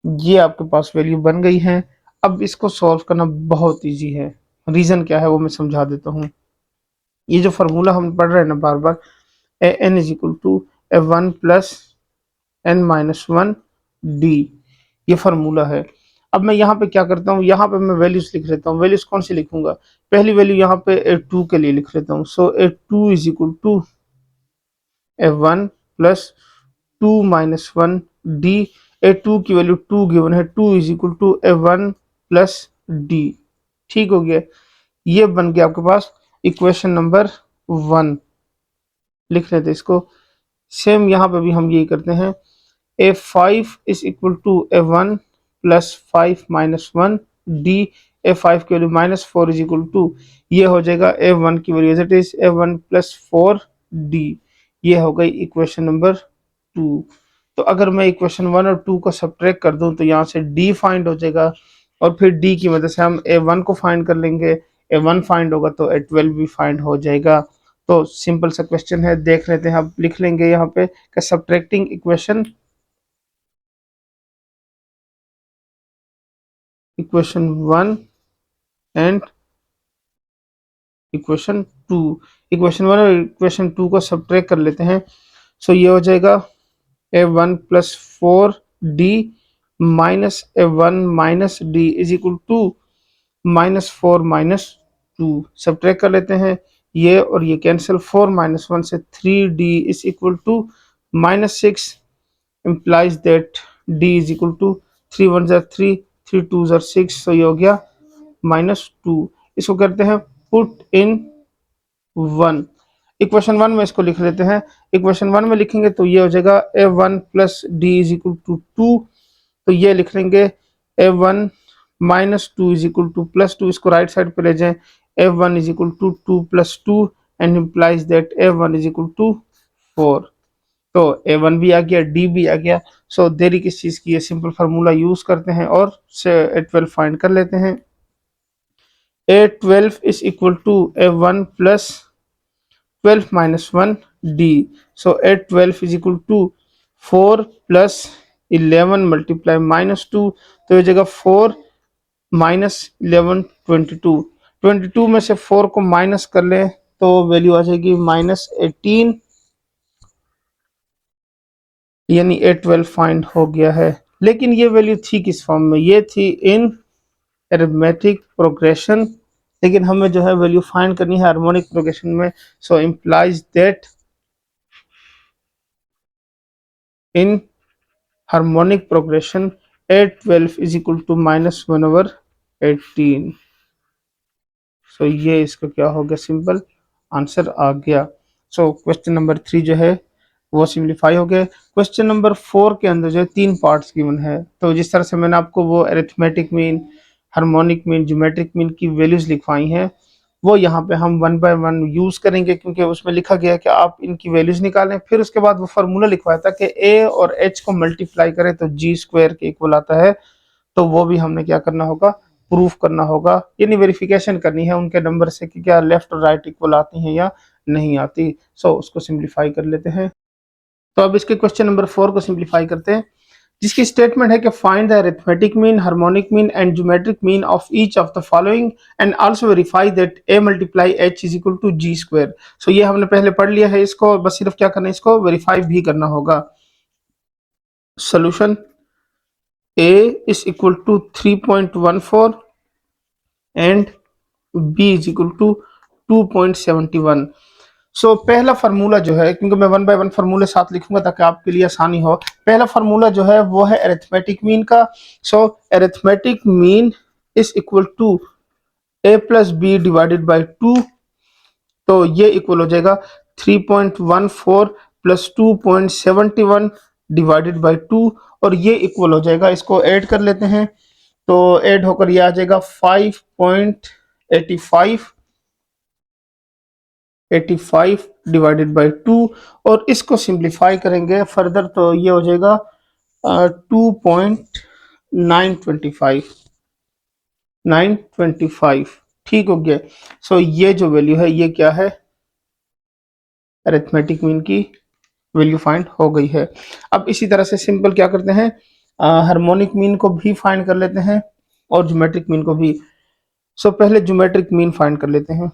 Speaker 1: ये आपके पास वैल्यू बन गई है। अब इसको सॉल्व करना बहुत इजी है। रीजन क्या है वो मैं समझा देता हूँ। ये जो फार्मूला हम पढ़ रहे हैं ना बार बार, an is equal to F1 plus n-1 D, ये फार्मूला है। अब मैं यहाँ पे क्या करता हूँ, यहाँ पे मैं वैल्यूज लिख लेता हूँ। वैल्यूज कौन सी लिखूंगा, पहली वैल्यू यहाँ पे A2 के लिए लिख लेता हूँ। So A2 is equal to F1 plus 2 - 1 D, A2 की वैल्यू 2 गिवन है, 2 is equal to A1 plus D. ठीक हो गया, ये बन गया आपके पास इक्वेशन नंबर 1। लिख लेते इसको। सेम यहाँ पे भी हम यही करते हैं, A5 is equal to A1 plus 5 minus 1 D. A5 की वैल्यू -4 इज इक्वल टू, ये हो जाएगा A1 की value as it is A1 plus 4 D. ये हो गई इक्वेशन नंबर 2। तो अगर मैं इक्वेशन 1 और 2 को सब्ट्रैक्ट कर दूं तो यहाँ से डी फाइंड हो जाएगा, और फिर डी की मदद से हम A1 को फाइंड कर लेंगे। A1 फाइंड होगा तो A12 भी फाइंड हो जाएगा। तो सिंपल सा क्वेश्चन है, देख लेते हैं। आप लिख लेंगे यहाँ पे कि subtracting equation 1 and equation 2। Equation 1 और इक्वेशन 2 को सब्ट्रैक्ट कर लेते हैं। सो ये हो जाएगा A1 plus 4 D minus A1 minus D is equal to -4 minus 2। Subtract कर लेते हैं, ये और ये कैंसिल, 4 माइनस 1 से 3d is equal to -6, implies that d is equal to 3 1 जार 3, 3 2 जार 6, तो ये हो गया -2। इसको करते हैं पुट इन 1। इक्वेशन 1 में इसको लिख लेते हैं। इक्वेशन 1 में लिखेंगे तो ये हो जाएगा A1 plus D is equal to 2। तो ये लिख लेंगे A1 minus 2 is equal to plus 2, इसको राइट साइड पे ले जाएं, A1 is equal to 2 plus 2 and implies that A1 is equal to 4। तो A1 भी आ गया, D भी आ गया। सो देरी किस चीज की है, सिंपल फार्मूला यूज करते हैं और से A12 फाइंड कर लेते हैं। A12 is equal to A1 plus 12 minus 1 D। So A12 is equal to 4 plus 11 multiply -2, तो ये जगह 4 माइनस 11 22। 22 में से 4 को माइनस कर लें तो वैल्यू आ जाएगी -18, यानी A12 फाइंड हो गया है। लेकिन ये वैल्यू थी किस फॉर्म में, ये थी इन अरिथमेटिक प्रोग्रेशन, लेकिन हमें जो है वैल्यू फाइंड करनी है हार्मोनिक प्रोग्रेशन में। So implies that in harmonic progression A12 is equal to -1/18। So ये इसका क्या हो गया, सिंपल आंसर आ गया। सो क्वेश्चन नंबर 3 जो है वो सिंप्लीफाई हो गया। क्वेश्चन नंबर 4 के अंदर जो है 3 पार्ट्स गिवन है। तो जिस तरह से मैंने आपको वो arithmetic mean, harmonic mean, geometric mean की वैल्यूज लिखवाई हैं, वो यहाँ पे हम 1 बाय 1 यूज करेंगे, क्योंकि उसमें लिखा गया है कि आप इनकी वैल्यूज निकालें। फिर उसके बाद वो फार्मूला लिखवाया था कि a और h को मल्टीप्लाई करें तो g स्क्वायर के इक्वल आता है। तो वो भी हमने क्या करना होगा, प्रूफ करना होगा, यानी वेरिफिकेशन करनी है उनके नंबर से कि क्या लेफ्ट और राइट इक्वल आती हैं या नहीं आती। सो उसको सिंप्लीफाई कर लेते हैं। तो अब इसके क्वेश्चन नंबर 4 को सिंप्लीफाई करते हैं, जिसकी स्टेटमेंट है कि find the arithmetic mean, harmonic mean and geometric mean of each of the following and also verify that a multiply h is equal to g square. So ये हमने पहले पढ़ लिया है, इसको बस सिर्फ क्या करना है, इसको वेरीफाई भी करना होगा। Solution a is equal to 3.14 and b is equal to 2.71। So पहला फार्मूला जो है, क्योंकि मैं 1 बाय 1 फार्मूले साथ लिखूंगा ताकि आपके लिए आसानी हो, पहला फार्मूला जो है वो है अरिथमेटिक मीन का। So arithmetic mean is equal to a plus B divided by 2। तो ये इक्वल हो जाएगा 3.14 प्लस 2.71 डिवाइडेड बाई 2, और ये इक्वल हो जाएगा, इसको ऐड कर लेते हैं तो ऐड होकर ये आ जाएगा 5.85 डिवाइडेड बाई 2, और इसको सिंप्लीफाई करेंगे फर्दर तो ये हो जाएगा 2.925। ठीक हो गया। सो ये जो वैल्यू है ये क्या है, अरिथमेटिक मीन की वैल्यू फाइंड हो गई है। अब इसी तरह से सिंपल क्या करते हैं, हार्मोनिक मीन को भी फाइंड कर लेते हैं और ज्योमेट्रिक मीन को भी। सो पहले ज्योमेट्रिक मीन फाइंड कर लेते हैं,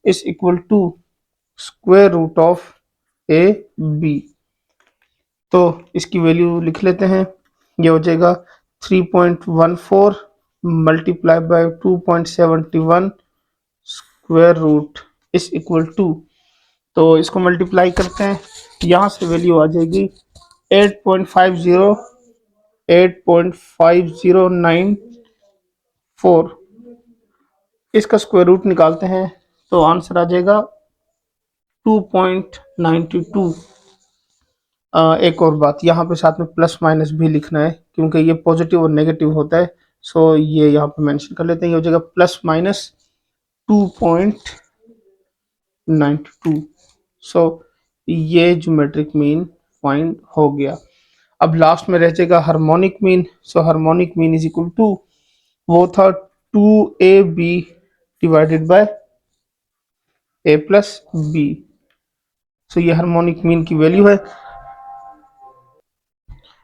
Speaker 1: is equal to square root of A B. तो इसकी वैल्यू लिख लेते हैं, ये हो जाएगा 3.14 multiply by 2.71 square root is equal to, तो इसको मल्टीप्लाई करते हैं, यहाँ से वैल्यू आ जाएगी 8.50 8.5094, इसका स्क्वायर रूट निकालते हैं तो आंसर आ जाएगा 2.92। एक और बात, यहाँ पे साथ में प्लस माइनस भी लिखना है क्योंकि ये पॉजिटिव और नेगेटिव होता है। सो ये यहाँ पे मेंशन कर लेते हैं, ये हो जाएगा प्लस माइनस 2.92। सो ये ज्योमेट्रिक मीन फाइंड हो गया। अब लास्ट में रह जाएगा harmonic mean. So harmonic mean is equal to, वो था 2ab divided by a plus B. So ये हार्मोनिक मीन की वैल्यू है।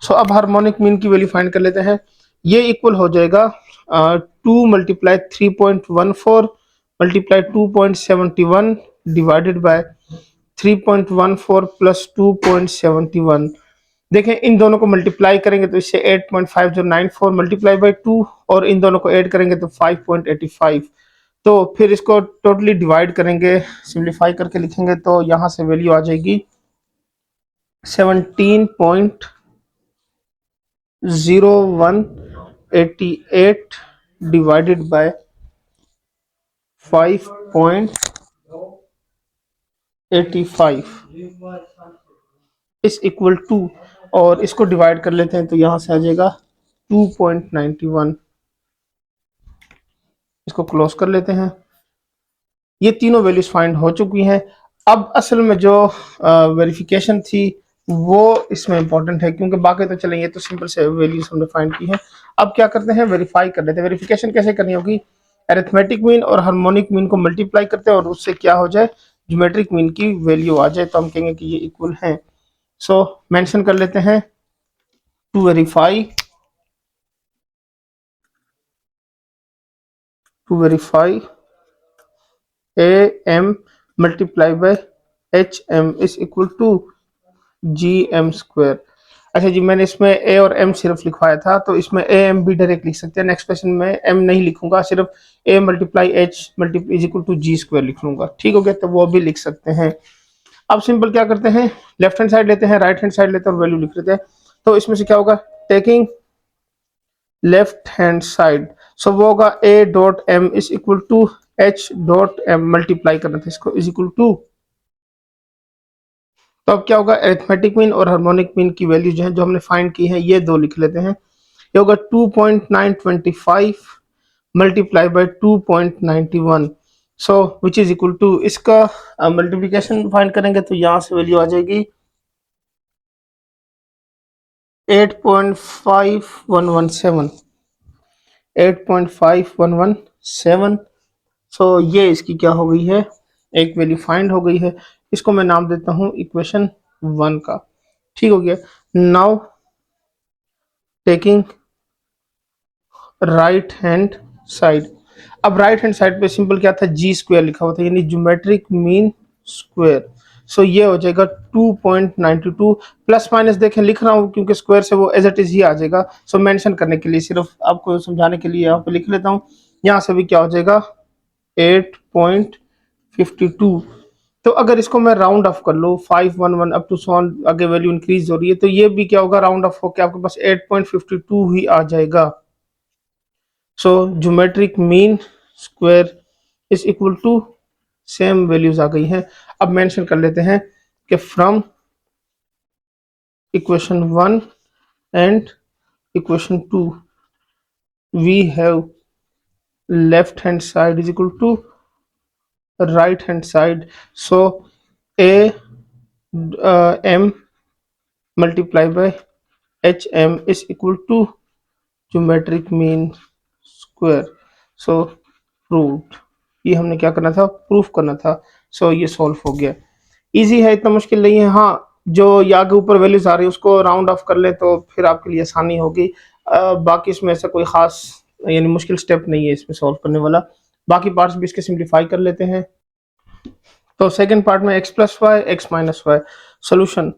Speaker 1: सो अब हार्मोनिक मीन की वैल्यू फाइंड कर लेते हैं। ये इक्वल हो जाएगा 2 multiply 3.14 multiply 2.71 divided by 3.14 plus 2.71। देखें, इन दोनों को मल्टीप्लाई करेंगे तो इससे 8.5094 मल्टीप्लाई बाय 2, और इन दोनों को ऐड करेंगे तो 5.85। तो फिर इसको टोटली डिवाइड करेंगे, सिंप्लीफाई करके लिखेंगे तो यहाँ से वैल्यू आ जाएगी 17.0188 डिवाइडेड बाय 5.85 इस इक्वल टू, और इसको डिवाइड कर लेते हैं तो यहाँ से आ जाएगा 2.91। इसको क्लोज कर लेते हैं। ये तीनों वैल्यूज फाइंड हो चुकी हैं। अब असल में जो वेरिफिकेशन थी वो इसमें इंपॉर्टेंट है, क्योंकि बाकी तो चलेंगे तो सिंपल से वैल्यूज हमने फाइंड की है। अब क्या करते हैं, वेरीफाई कर लेते हैं। वेरिफिकेशन कैसे करनी होगी, अरिथमेटिक मीन और हार्मोनिक मीन को मल्टीप्लाई करते हैं और उससे क्या हो जाए, ज्योमेट्रिक मीन की वैल्यू आ जाए तो हम कहेंगे कि ये इक्वल है। सो मेंशन कर लेते हैं to verify A M multiply by H M is equal to G M square. अच्छा जी, मैंने इसमें ए और एम सिर्फ लिखवाया था, तो इसमें ए एम भी डायरेक्ट लिख सकते हैं। नेक्स्ट क्वेश्चन में एम नहीं लिखूंगा, सिर्फ A multiply H multiply is equal to G square लिख लूंगा। ठीक हो गया, तो वो भी लिख सकते हैं। अब सिंपल क्या करते हैं, लेफ्ट हैंड साइड लेते हैं, राइट हैंड साइड लेते हैं और वैल्यू लिख लेते हैं। तो इसमें से क्या होगा, taking left hand side, so वो होगा A dot M is equal to H dot M, multiply करना था इसको, इज इक्वल टू। तो अब क्या होगा, अरिथमेटिक मीन और हार्मोनिक मीन की वैल्यू जो है जो हमने फाइंड की है, ये दो लिख लेते हैं। ये होगा 2.925 multiply by 2.91, so which is equal to, इसका मल्टीप्लिकेशन फाइंड करेंगे तो यहां से वैल्यू आ जाएगी 8.5117, 8.5117। सो ये इसकी क्या हो गई है, एक वैल्यू फाइंड हो गई है। इसको मैं नाम देता हूं इक्वेशन 1 का। ठीक हो गया। Now taking right hand side, अब राइट हैंड साइड पे सिंपल क्या था, जी स्क्वायर लिखा हुआ था, यानी ज्योमेट्रिक मीन स्क्वायर। सो ये हो जाएगा 2.92 प्लस माइनस, देखें लिख रहा हूँ क्योंकि स्क्वायर से वो एज इट इज ही आ जाएगा। सो मेंशन करने के लिए, सिर्फ आपको समझाने के लिए यहाँ पे लिख लेता हूँ। यहाँ से भी क्या हो जाएगा 8.52। तो अगर इसको मैं राउंड ऑफ कर लो 511 अप टू सो आगे वैल्यू इंक्रीज हो रही है, तो ये भी क्या होगा, राउंड ऑफ होकर आपके पास 8.52 ही आ जाएगा। So geometric mean square is equal to, same values आ गई हैं। अब मेंशन कर लेते हैं कि from equation 1 and equation 2 we have left hand side is equal to right hand side. So A M multiply by H M is equal to geometric mean square. So proved, ये हमने क्या करना था, proof करना था। सो ये solve हो गया। इजी है, इतना मुश्किल नहीं है। हाँ, जो यहाँ के ऊपर वैल्यूज आ रही है उसको राउंड ऑफ कर ले तो फिर आपके लिए आसानी होगी। बाकी इसमें ऐसा कोई खास यानी मुश्किल स्टेप नहीं है इसमें सॉल्व करने वाला। बाकी पार्ट्स भी इसके सिंप्लीफाई कर लेते हैं। तो सेकंड पार्ट में x plus Y x minus y solution,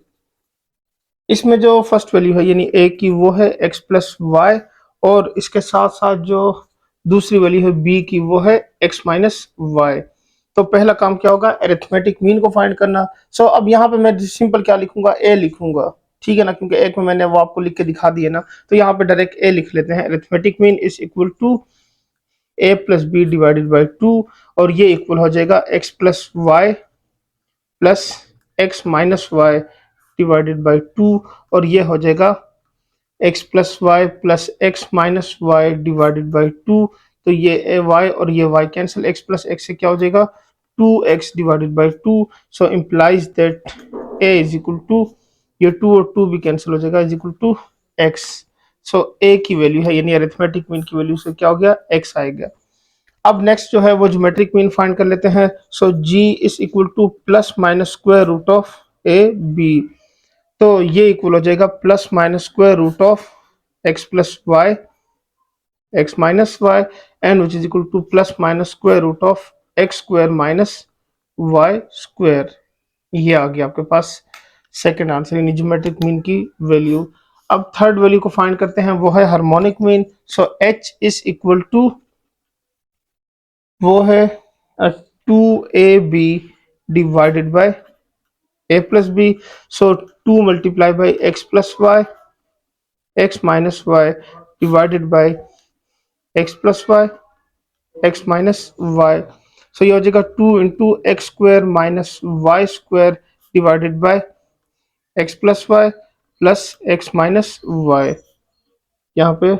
Speaker 1: इसमें जो फर्स्ट वैल्यू है यानी a की वो है x प्लस वाई, और इसके साथ साथ जो दूसरी वैल्यू है b की वो है x माइनस वाई। तो पहला काम क्या होगा, अरिथमेटिक मीन को फाइंड करना। सो अब यहाँ पे मैं सिंपल क्या लिखूंगा, a लिखूंगा। ठीक है ना, क्योंकि एक में मैंने वो आपको लिख के दिखा दिया ना, तो यहाँ पे डायरेक्ट ए लिख लेते हैं। Arithmetic mean is equal to A plus B divided by 2, और ये इक्वल हो जाएगा x plus Y plus x minus Y divided by 2, और ये हो जाएगा x plus Y plus x minus Y divided by 2। तो ये ए वाई और ये y cancel, x plus x से क्या हो जाएगा 2x divided by 2। So implies that a is equal to, ये 2 और 2 भी कैंसिल हो जाएगा, is equal to x। So a की वैल्यू है, यानी अरिथमेटिक मीन की वैल्यू से क्या हो गया x आएगा। अब नेक्स्ट जो है वो ज्योमेट्रिक मीन फाइंड कर लेते हैं। So g is equal to plus minus square root of a b, तो ये इक्वल हो जाएगा plus minus square root of x plus y x minus y and which is equal to plus minus square root of x square minus Y square. ये आ गया आपके पास second answer, यानी ज्योमेट्रिक मीन की value. अब third value को find करते हैं, वो है harmonic mean. So h is equal to, वो है 2ab divided by a plus B. So 2 multiply by X plus Y x minus Y divided by X plus Y x minus Y. So ये हो जाएगा 2 into X square minus Y square divided by X plus Y plus x minus Y, यहाँ पे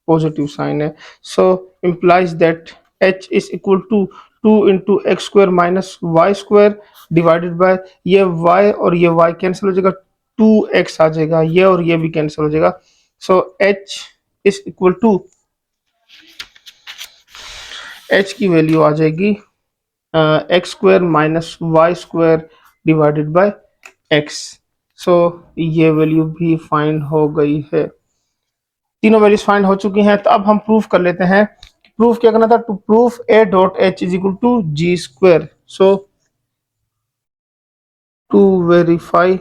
Speaker 1: positive sign है। So implies that h is equal to 2 into X square minus Y square divided bye, ये y और ये y cancel हो जाएगा, 2x आ जाएगा, ये और ये भी कैंसिल हो जाएगा। So h is equal to, h की वैल्यू आ जाएगी X square minus Y square divided by X. So ये वैल्यू भी फाइंड हो गई है, तीनों वैल्यूज फाइंड हो चुकी हैं। तो अब हम प्रूफ कर लेते हैं। प्रूफ क्या करना था, to proof a dot h is equal to G square. So to verify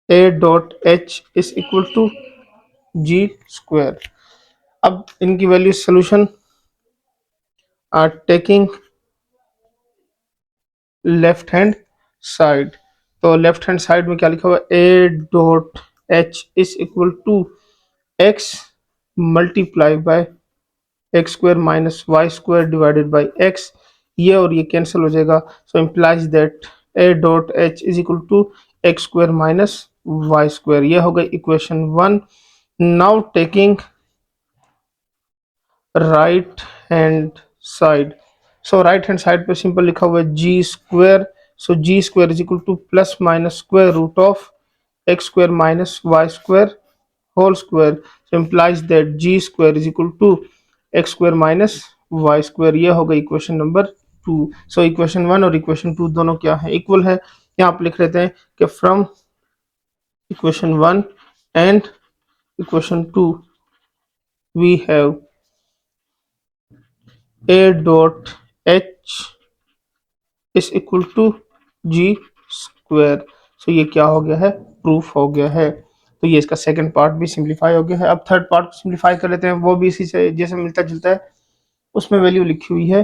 Speaker 1: a dot h is equal to G square. अब इनकी value solution are taking left hand side, तो लेफ्ट हैंड साइड में क्या लिखा हुआ है, a dot h is equal to x multiply by x square minus Y square divided by x, ये और ये कैंसिल हो जाएगा। So implies that A dot H is equal to X square minus Y square, ये हो गई equation 1। Now taking right hand side, so right hand side पे simple लिखा हुआ है G square. So G square is equal to plus minus square root of x square minus Y square whole square. So implies that G square is equal to X square minus Y square, ये हो गई equation number 2। सो equation 1 और equation 2 दोनों क्या है, equal है। यहाँ आप लिख लेते हैं कि from equation 1 and equation 2 we have a dot h is equal to G square. So ये क्या हो गया है, प्रूफ हो गया है। तो ये इसका सेकंड पार्ट भी सिंप्लीफाई हो गया है। अब थर्ड पार्ट को सिंप्लीफाई कर लेते हैं, वो भी इसी से जैसे मिलता जुलता है, उसमें वैल्यू लिखी हुई है।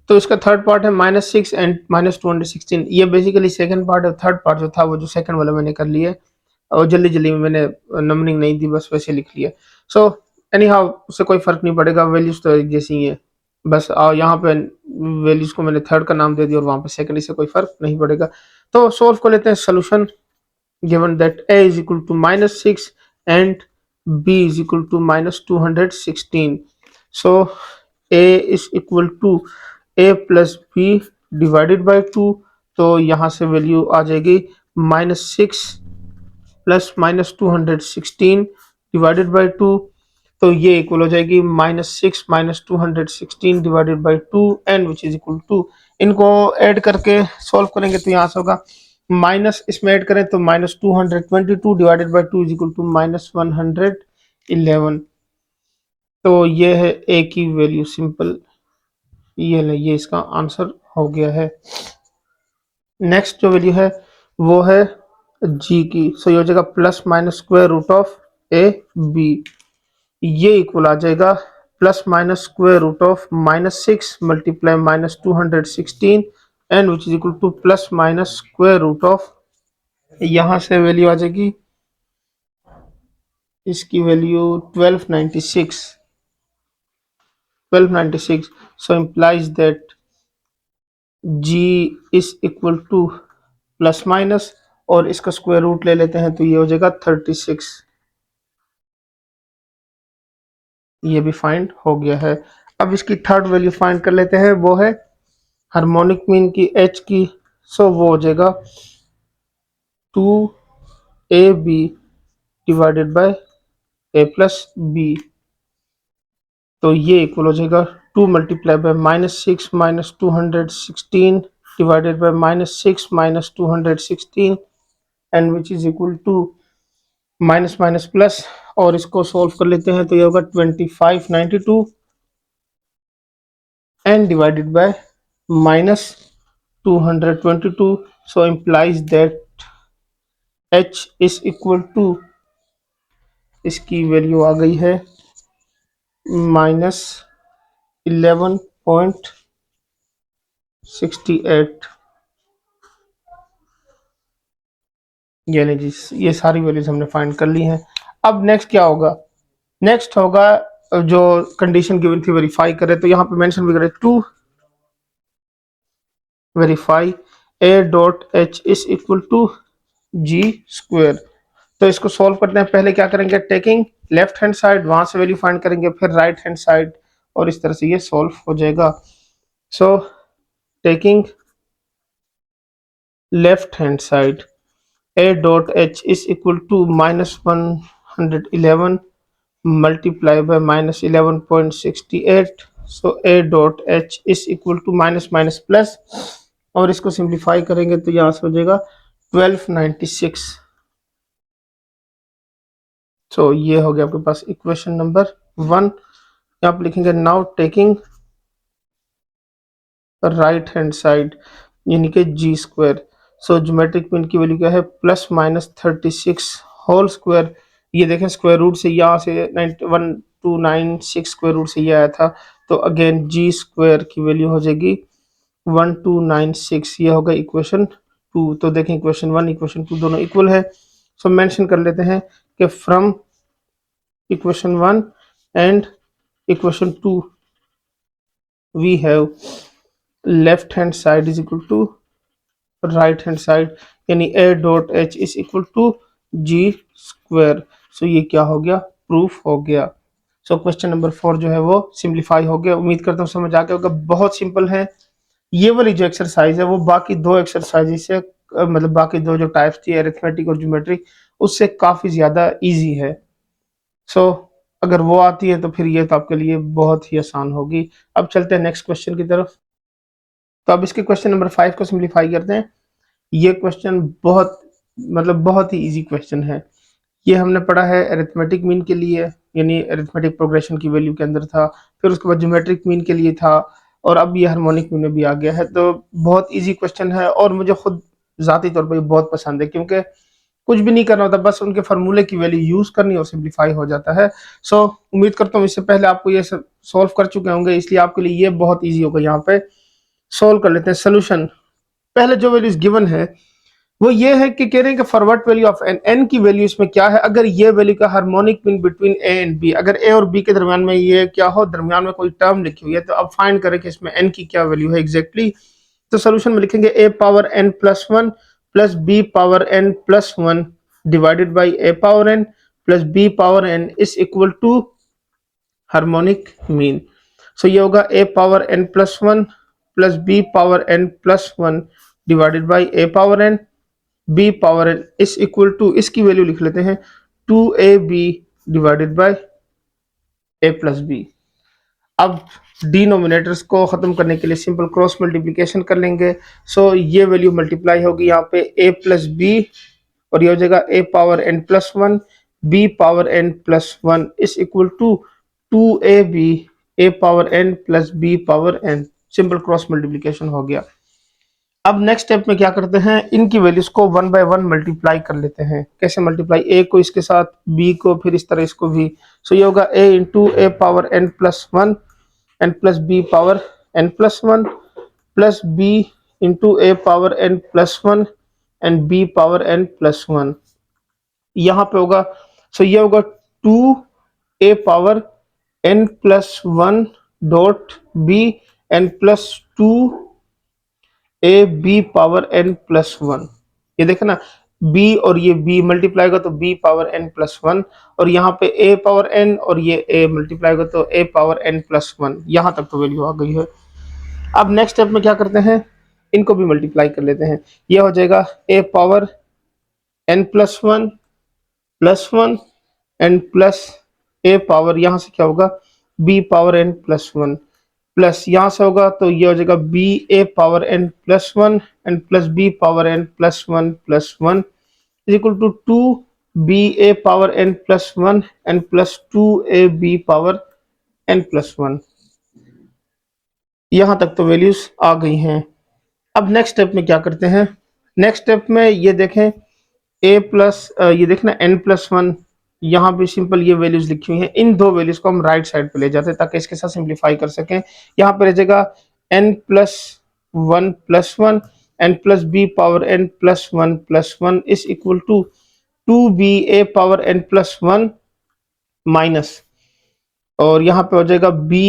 Speaker 1: तो इसका थर्ड पार्ट है -6 एंड -216। ये बेसिकली सेकंड पार्ट है, थर्ड पार्ट जो था वो जो सेकंड वाला मैंने कर लिया और जल्दी जल्दी में मैंने नंबरिंग नहीं दी, बस वैसे लिख लिया। सो एनी हाउ उससे कोई फर्क नहीं पड़ेगा, वैल्यूज तो एक जैसी ही है, बस यहाँ पे वैल्यूज को मैंने थर्ड का नाम दे दिया और वहाँ पे सेकंड, इससे कोई फर्क नहीं पड़ेगा। तो सॉल्व कर लेते हैं solution. Given that a is equal to -6 and b is equal to -216। So a is equal to a plus B divided by 2, तो यहाँ से वैल्यू आ जाएगी -6 प्लस -216 डिवाइडेड बाई 2, तो ये इक्वल हो जाएगी -6 -216 divided by 2 and which is equal to, इनको ऐड करके सॉल्व करेंगे तो यहाँ से होगा माइनस, इसमें ऐड करें तो -222 divided by 2 is equal to -111। तो ये है a की वैल्यू सिंपल, ये इसका आंसर हो गया है। नेक्स्ट जो वैल्यू है वो है g की। सो ये हो जाएगा plus minus square root of A B, ये इक्वल आ जाएगा plus minus square root of -6 multiply -216 and which is equal to plus minus square root of, यहां से वैल्यू आ जाएगी इसकी value 1296 so implies that g is equal to plus minus, और इसका स्क्वायर रूट ले लेते हैं तो ये हो जाएगा 36। ये भी फाइंड हो गया है। अब इसकी थर्ड वैल्यू फाइंड कर लेते हैं, वो है हार्मोनिक मीन की h की। सो वो हो जाएगा 2ab divided by a plus B. तो ये इक्वल हो जाएगा 2 multiply by -6 minus 216 divided by -6 minus 216 and which is equal to minus minus plus, और इसको सॉल्व कर लेते हैं तो ये होगा 2592 and divided by minus 222। So implies that h is equal to, इसकी वैल्यू आ गई है -11.68। यानी जी ये सारी वैल्यूज हमने फाइंड कर ली हैं। अब नेक्स्ट क्या होगा, नेक्स्ट होगा जो कंडीशन गिवन थी वेरीफाई करें, तो यहाँ पे मेंशन भी करें to verify a dot H is equal to G square. तो इसको सॉल्व करते हैं, पहले क्या करेंगे, टेकिंग लेफ्ट हैंड साइड, वहां से वैल्यू फाइंड करेंगे, फिर राइट हैंड साइड, और इस तरह से ये सॉल्व हो जाएगा। So taking left hand side a dot h is equal to -111 multiply by -11.68। so a dot h is equal to minus minus plus, और इसको सिंप्लीफाई करेंगे तो यहाँ से हो जाएगा 1296। सो ये हो गया आपके पास इक्वेशन नंबर 1। यहाँ पे लिखेंगे now taking right hand side यानी कि जी स्क्वायर। सो ज्योमेट्रिक मीन की वैल्यू क्या है, प्लस माइनस 36 होल स्क्वायर। ये देखें स्क्वायर रूट से यहाँ से 1296 स्क्वायर रूट से ये आया था, तो अगेन जी स्क्वायर की वैल्यू हो जाएगी 1296। ये होगा इक्वेशन 2। तो देखें इक्वेशन 1 इक्वेशन 2 दोनों इक्वल है। सो मेंशन कर लेते हैं कि from equation 1 and equation 2 we have left hand side is equal to right hand side, यानी a dot h is equal to G square. So ये क्या हो गया, प्रूफ हो गया। सो क्वेश्चन नंबर 4 जो है वो सिंप्लीफाई हो गया। उम्मीद करता हूँ समझ आ गया होगा, बहुत सिंपल है। ये वाली जो एक्सरसाइज है वो बाकी दो एक्सरसाइज से मतलब बाकी दो जो टाइप्स थी अरिथमेटिक और ज्योमेट्रिक, उससे काफी ज्यादा इजी है। सो अगर वो आती है तो फिर ये तो आपके लिए बहुत ही आसान होगी। अब चलते हैं नेक्स्ट क्वेश्चन की तरफ। तो अब इसके क्वेश्चन नंबर 5 को सिंप्लीफाई करते हैं। ये क्वेश्चन बहुत बहुत ही इजी क्वेश्चन है। ये हमने पढ़ा है अरिथमेटिक मीन के लिए, यानी अरिथमेटिक प्रोग्रेशन की वैल्यू के अंदर था, फिर उसके बाद ज्योमेट्रिक मीन के लिए था, और अब ये हार्मोनिक मीन में भी आ गया है। तो बहुत इजी क्वेश्चन है और मुझे खुद ज़ाती तौर पर बहुत पसंद है, क्योंकि कुछ भी नहीं करना होता, बस उनके फार्मूले की वैल्यू यूज करनी और सिंप्लीफाई हो जाता है। सो उम्मीद करता हूँ इससे पहले आपको ये सॉल्व कर चुके होंगे, इसलिए आपके लिए ये बहुत ईजी होगा। यहाँ पे सोल्व कर लेते हैं सोल्यूशन। पहले जो वैल्यूज गिवन है वो ये है कि कह रहे हैं कि for what value of N, N की वैल्यू इसमें क्या है, अगर ये वैल्यू का harmonic mean between A and B, अगर ए और बी के दरमियान में ये क्या हो, दरमियान में कोई टर्म लिखी हुई है, तो अब फाइंड करें कि इसमें एन की क्या वैल्यू है एग्जैक्टली। तो सोल्यूशन में लिखेंगे A power N plus one plus B power N plus one divided by A power N plus B power N is equal to harmonic mean. So ये होगा A power N plus one plus B power N plus one divided by A power N B power N is equal to, इसकी वैल्यू लिख लेते हैं 2ab divided by a plus B. अब denominators को खत्म करने के लिए सिंपल क्रॉस मल्टीप्लिकेशन कर लेंगे। सो ये वैल्यू मल्टीप्लाई होगी यहाँ पे a प्लस बी, और ये हो जाएगा a power n plus one b power n plus one is equal to 2ab a power n plus b power n। Simple cross multiplication हो गया। अब नेक्स्ट स्टेप में क्या करते हैं, इनकी वैल्यूज को वन बाय वन मल्टीप्लाई कर लेते हैं। कैसे मल्टीप्लाई, ए को इसके साथ, बी को फिर इस तरह इसको भी। सो ये होगा A into A power N plus one N plus B power N plus one plus B into A power N plus one and B power N plus one. यहाँ पे होगा, सो ये होगा two A power N plus one dot B N plus two A B power N plus one. ये देखे ना, b और ये b मल्टीप्लाई होगा तो b power n plus one, और यहाँ पे a पावर n और ये a मल्टीप्लाई होगा तो a power n plus one. यहाँ तक तो वैल्यू आ गई है। अब नेक्स्ट स्टेप में क्या करते हैं, इनको भी मल्टीप्लाई कर लेते हैं। ये हो जाएगा a power n plus one and plus a power, यहाँ से क्या होगा b power n plus one, plus यहाँ से होगा तो ये हो जाएगा B A power N plus one and plus B power N plus one is equal to two B A power N plus one and plus two A B power N plus one. यहाँ तक तो values आ गई हैं। अब next step में क्या करते हैं, नेक्स्ट स्टेप में ये देखें ए प्लस, ये देखना एन प्लस वन, यहाँ पे सिंपल ये वैल्यूज लिखी हुई हैं। इन दो वैल्यूज को हम राइट साइड पे ले जाते हैं ताकि इसके साथ सिंप्लीफाई कर सकें। यहाँ पे रह जाएगा N plus one N plus B power N plus one is equal to two B A power N plus one minus, और यहाँ पे हो जाएगा B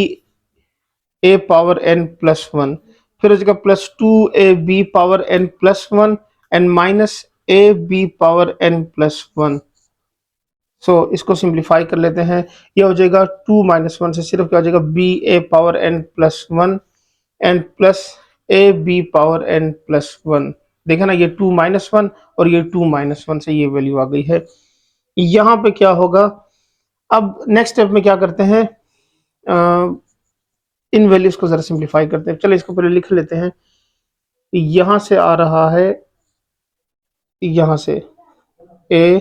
Speaker 1: A power N plus one, फिर हो जाएगा plus two A B power N plus one and minus A B power N plus one. So इसको simplify कर लेते हैं। ये हो जाएगा टू माइनस वन से सिर्फ क्या हो जाएगा B A power N plus one and plus A B power N plus one. देखा ना, ये टू माइनस वन और ये टू माइनस वन से ये वैल्यू आ गई है। यहाँ पे क्या होगा, अब नेक्स्ट स्टेप में क्या करते हैं, इन वैल्यूज को जरा सिंप्लीफाई करते हैं। चलो इसको पहले लिख लेते हैं। यहां से आ रहा है, यहां से a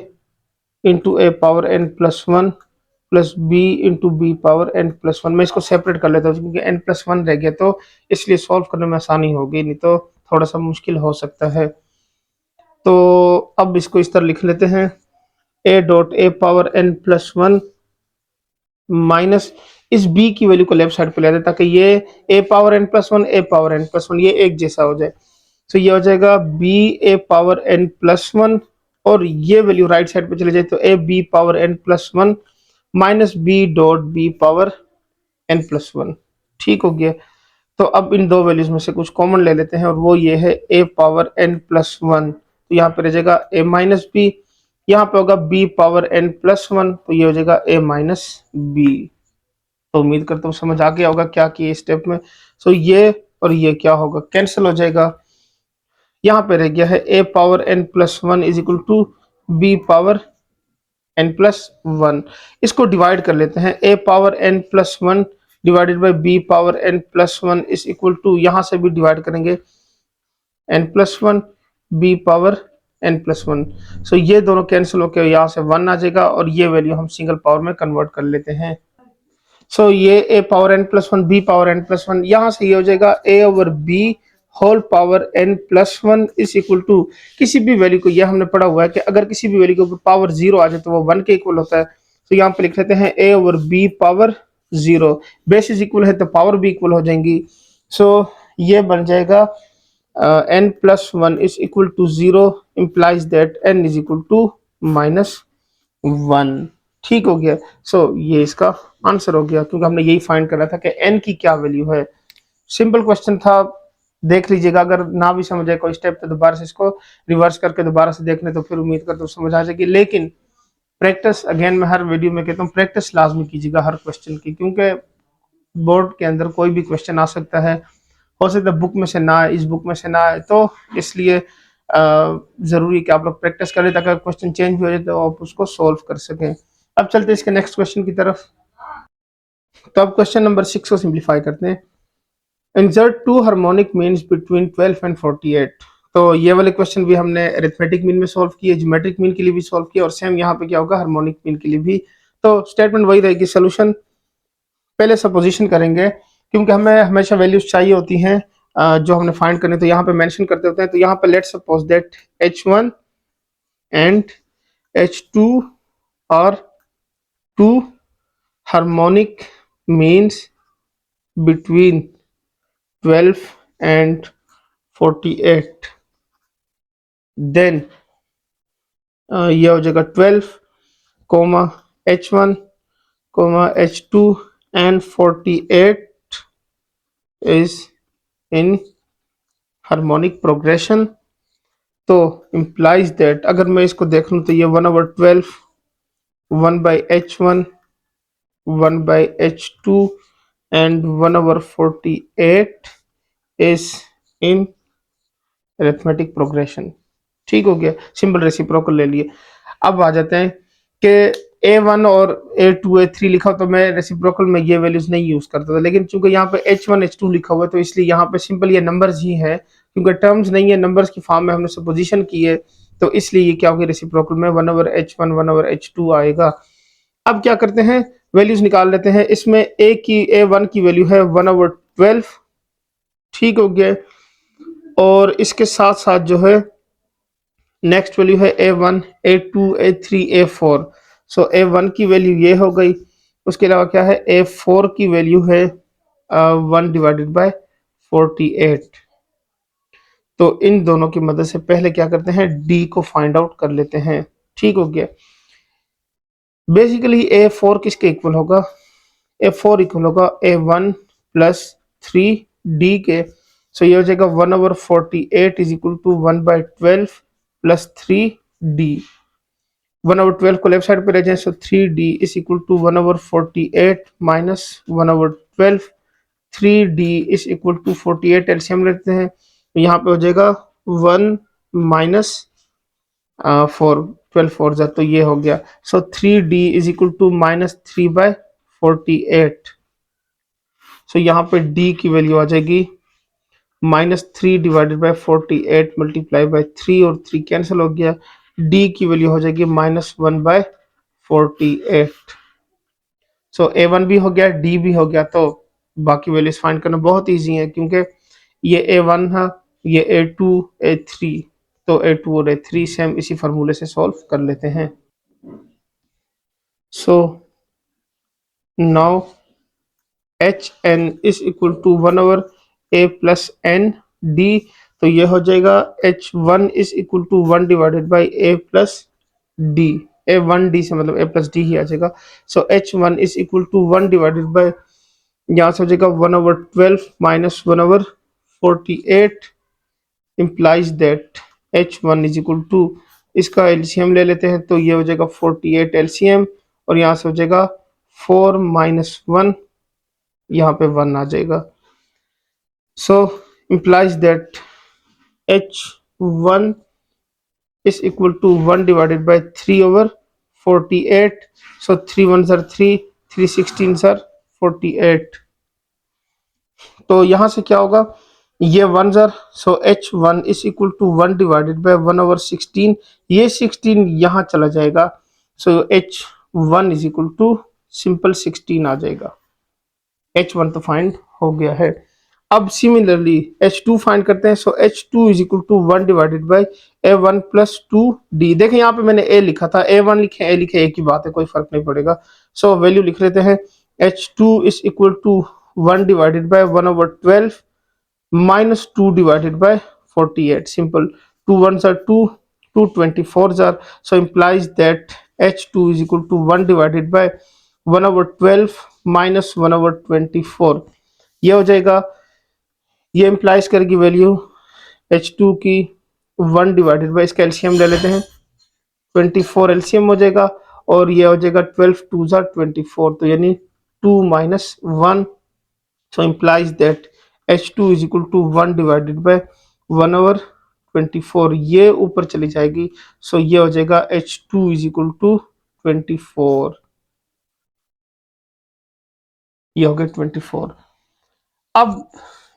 Speaker 1: into A power N plus one plus B into B power N plus one. मैं इसको सेपरेट कर लेता हूँ क्योंकि एन प्लस वन रह गया तो इसलिए सॉल्व करने में आसानी होगी, नहीं तो थोड़ा सा मुश्किल हो सकता है। तो अब इसको इस तरह लिख लेते हैं, a dot A power N plus one minus इस b की वैल्यू को लेफ्ट साइड पे ले दे ताकि ये a power n plus one A power n plus one ये एक जैसा हो जाए। तो ये हो जाएगा b a power n plus one और ये वैल्यू राइट साइड पे चले जाए तो a b power n plus one minus B dot B power n plus one. ठीक हो गया। तो अब इन दो वैल्यूज में से कुछ कॉमन ले लेते हैं और वो ये है a power n plus one, तो यहाँ पे रह जाएगा a माइनस बी, यहाँ पे होगा b power n plus one, तो ये हो जाएगा a माइनस बी। तो उम्मीद करता हूँ समझ आ गया होगा क्या किए स्टेप में। सो ये और ये क्या होगा, कैंसिल हो जाएगा। यहाँ पे रह गया है a power n plus one is equal to B power n plus one. इसको डिवाइड कर लेते हैं, a power n plus one divided by B power n plus one is equal to, यहाँ से भी डिवाइड करेंगे n plus one B power n plus one. So ये दोनों कैंसिल होकर यहाँ से वन आ जाएगा और ये वैल्यू हम सिंगल पावर में कन्वर्ट कर लेते हैं। सो ये a power n plus one B power n plus one, यहाँ से ये हो जाएगा a over b whole power n plus one is equal to, किसी भी वैल्यू को, यह हमने पढ़ा हुआ है कि अगर किसी भी वैल्यू के ऊपर पावर जीरो आ जाए तो वो वन के इक्वल होता है। तो यहाँ पे लिख लेते हैं a over b power zero, base is equal है तो पावर भी इक्वल हो जाएंगी। सो ये बन जाएगा n plus one is equal to zero implies that n is equal to minus one. ठीक हो गया। सो ये इसका आंसर हो गया क्योंकि हमने यही फाइंड करा था कि n की क्या वैल्यू है। सिंपल क्वेश्चन था, देख लीजिएगा। अगर ना भी समझ आए कोई स्टेप तो दोबारा से इसको रिवर्स करके दोबारा से देखने तो फिर उम्मीद करता हूँ समझ आ जाएगी। लेकिन प्रैक्टिस, अगेन मैं हर वीडियो में कहता हूँ प्रैक्टिस लाजमी कीजिएगा हर क्वेश्चन की, क्योंकि बोर्ड के अंदर कोई भी क्वेश्चन आ सकता है, हो सकता है बुक में से ना आए, इस बुक में से ना आए, तो इसलिए जरूरी है कि आप लोग प्रैक्टिस करें ताकि क्वेश्चन चेंज भी हो जाए तो आप उसको सोल्व कर सकें। अब चलते हैं इसके नेक्स्ट क्वेश्चन की तरफ। तो अब क्वेश्चन नंबर 6 को सिंप्लीफाई करते हैं। Insert two harmonic means between 12 and 48। तो ये वाले क्वेश्चन भी हमने अरिथमेटिक मीन में सॉल्व किए, ज्योमेट्रिक मीन के लिए भी सॉल्व किया और सेम यहाँ पे क्या होगा हार्मोनिक मीन के लिए भी। तो स्टेटमेंट वही रहेगी, सोल्यूशन पहले सपोजिशन करेंगे क्योंकि हमें हमेशा वैल्यूज चाहिए होती हैं जो हमने फाइंड करने, तो यहाँ पे मेंशन करते होते हैं। तो यहाँ पे let's suppose that H1 and H2 और two harmonic means between 12 and 48, then ये हो जाएगा 12 comma H1 comma H2 and 48 is in harmonic progression. तो इम्प्लाइज दैट अगर मैं इसको देख लूँ तो ये 1/12 1/H1 1/H2 and 1/48 is in arithmetic progression। ठीक हो गया, सिंपल रेसिप्रोकल ले लिए। अब आ जाते हैं कि A1 और A2 A3 लिखा तो मैं रेसिप्रोकल में ये वैल्यूज नहीं यूज करता था, लेकिन चूंकि यहाँ पे H1 H2 लिखा हुआ है तो इसलिए यहाँ पे सिंपल ये नंबर्स ही है, क्योंकि टर्म्स नहीं है, नंबर्स की फॉर्म में हमने सपोजिशन की है, तो इसलिए ये क्या होगी रेसिप्रोकल में 1/H1 1/H2 आएगा। अब क्या करते हैं, वैल्यूज निकाल लेते हैं। इसमें A1 की वैल्यू है 1/12, ठीक हो गया। और इसके साथ साथ जो है नेक्स्ट वैल्यू है A1 A2 A3 A4। सो A1 की वैल्यू ये हो गई। उसके अलावा क्या है, A4 की वैल्यू है 1/48। तो इन दोनों की मदद से पहले क्या करते हैं, D को फाइंड आउट कर लेते हैं। ठीक हो गया। बेसिकली A4 किसके इक्वल होगा, A4 इक्वल होगा A1 प्लस 3D के। सो ये हो जाएगा 1/48 is equal to 1/12 plus 3D। 1/12 को लेफ्ट साइड पे ले जाए, so 3D is equal to 1/48 minus 1/12। 3D is equal to 48 LCM लेते हैं, तो यहाँ पे हो जाएगा 1 माइनस 4, 12 4 जा, तो ये हो गया। So 3D is equal to minus 3/48। So यहाँ पे D की वैल्यू आ जाएगी -3 डिवाइडेड बाय 48 मल्टीप्लाई बाय 3, और 3 कैंसिल हो गया। D की वैल्यू हो जाएगी -1/48। सो A1 भी हो गया, D भी हो गया, तो बाकी वैल्यूज फाइंड करना बहुत इजी है, क्योंकि ये A1 है, ये A2 A3, तो A2 और A3 से हम इसी फार्मूले से सॉल्व कर लेते हैं। So now HN is equal to 1/A plus ND, तो ये हो जाएगा H1 is equal to 1 divided by A plus D। A1D से मतलब A प्लस D ही आ जाएगा। So H1 is equal to 1 divided by, यहाँ से हो जाएगा 1/12 minus 1/48 implies that H1 is equal to, इसका एलसीएम ले लेते हैं, तो ये हो जाएगा 48 एलसीएम, और यहाँ से हो जाएगा 4 माइनस 1, यहाँ पे 1 आ जाएगा। So implies that H1 is equal to 1 divided by 3/48। so 3 1s are 3, 3 16s are 48। तो यहाँ से क्या होगा, ये 1s are, so H1 is equal to 1 divided by 1/16, ये 16 यहाँ चला जाएगा, so H1 is equal to simple 16 आ जाएगा। H1 तो फाइंड हो गया है। अब सिमिलरली H2 फाइंड करते हैं। So H2 is equal to 1 divided by A1 plus 2D। देखें यहाँ पे मैंने A लिखा था, A1 लिखे A लिखे एक ही बात है, कोई फर्क नहीं पड़ेगा। सो वैल्यू लिख लेते हैं, H2 is equal to 1 divided by 1/12 minus 2 divided by 48। Simple, 2 1s are 2, 2 24s are, so implies that H2 is equal to 1 divided by 1/12 minus 1/24। ये हो जाएगा, ये इम्प्लाइज करेगी वैल्यू H2 की 1 डिवाइडेड बाई, इसका एलसीएम ले लेते हैं, 24 एलसीएम हो जाएगा, और ये हो जाएगा 12 2s are 24, तो यानी 2 minus 1। So implies that H2 is equal to 1 divided by 1/24, ये ऊपर चली जाएगी, सो ये हो जाएगा H2 इज इक्वल टू 24, ये हो गया 24। अब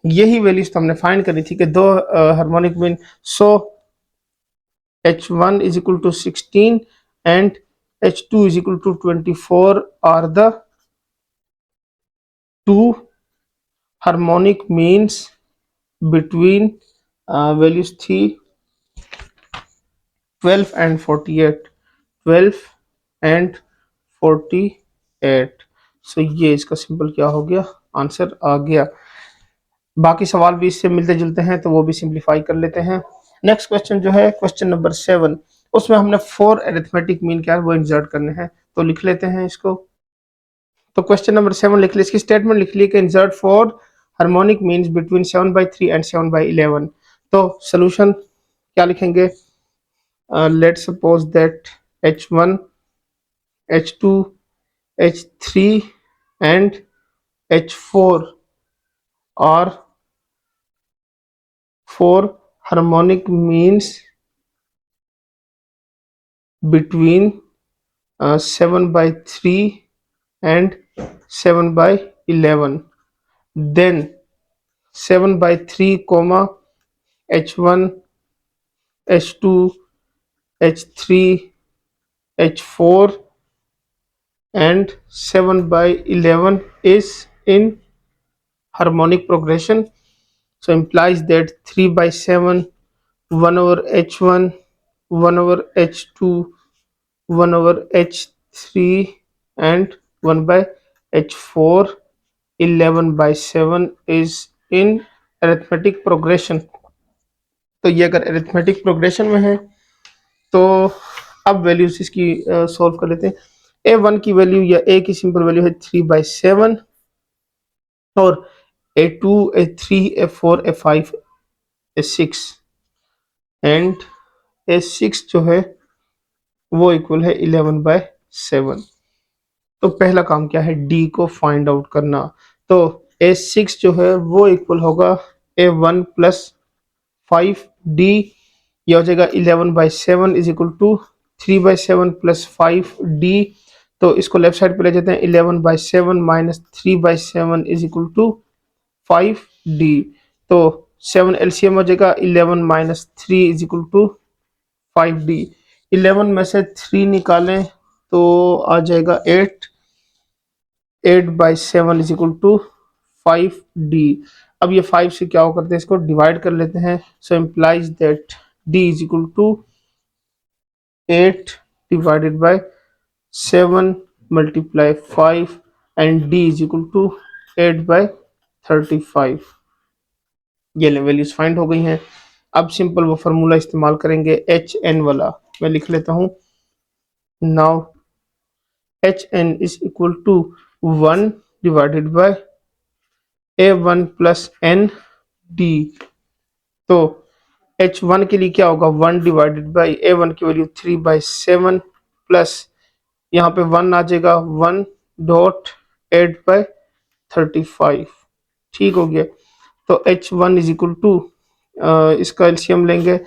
Speaker 1: यही वैल्यूज तो हमने फाइंड करी थी कि दो harmonic mean. So H1 is equal to 16 and H2 is equal to 24 are the two harmonic means between values 3 12 and 48, 12 and 48। सो ये इसका सिंपल क्या हो गया, आंसर आ गया। बाकी सवाल भी इससे मिलते जुलते हैं तो वो भी सिंप्लीफाई कर लेते हैं। नेक्स्ट क्वेश्चन जो है क्वेश्चन नंबर 7, उसमें हमने 4 अरिथमेटिक मीन क्या है वो इंसर्ट करने हैं, तो लिख लेते हैं इसको। तो क्वेश्चन नंबर 7 लिख लिया, इसकी स्टेटमेंट लिख ली कि insert 4 harmonic means between 7/3 and 7/11। तो सोल्यूशन क्या लिखेंगे? Let's suppose that H1, H2, H3 and H4 are 4 harmonic means between 7/3 and 7/11. Then 7/3 comma H1, H2, H3, H4 and 7/11 is in harmonic progression. So implies that 3/7, 1 over H1, 1 over H2, 1 over H3 and 1 by H4, 11/7 is in arithmetic progression. तो ये अगर arithmetic progression में है तो अब values इसकी solve कर लेते हैं। A1 की वैल्यू या A की सिंपल वैल्यू है 3/7 और A2, A3, A4, A5, A6 and A6 जो है वो इक्वल है 11/7। तो पहला काम क्या है? D को फाइंड आउट करना। तो A6 जो है वो इक्वल होगा A1 प्लस 5D, यह हो जाएगा 11/7 is equal to 3/7 plus 5D। तो इसको लेफ्ट साइड पे ले जाते हैं, 11/7 minus 3/7 is equal to 5D। तो 7 एलसीएम हो जाएगा, 11 minus 3 is equal to 5D। 11 में से 3 निकालें तो आ जाएगा 8, 8/7 इज इक्वल टू 5D। अब ये 5 से क्या करते हैं, इसको डिवाइड कर लेते हैं। So implies that D is equal to 8 divided by 7 multiply 5 and D is equal to 8/35। ये वैल्यूज फाइंड हो गई हैं। अब सिंपल वो फार्मूला इस्तेमाल करेंगे HN वाला, मैं लिख लेता हूँ। Now HN is equal to 1 divided by A1 plus ND। तो H1 के लिए क्या होगा? 1 डिवाइडेड बाई A1 की वैल्यू 3/7 प्लस यहाँ पे 1 आ जाएगा, 1.8/35। ठीक हो गया। तो H1 इज इक्वल टू इसका एलसीएम लेंगे,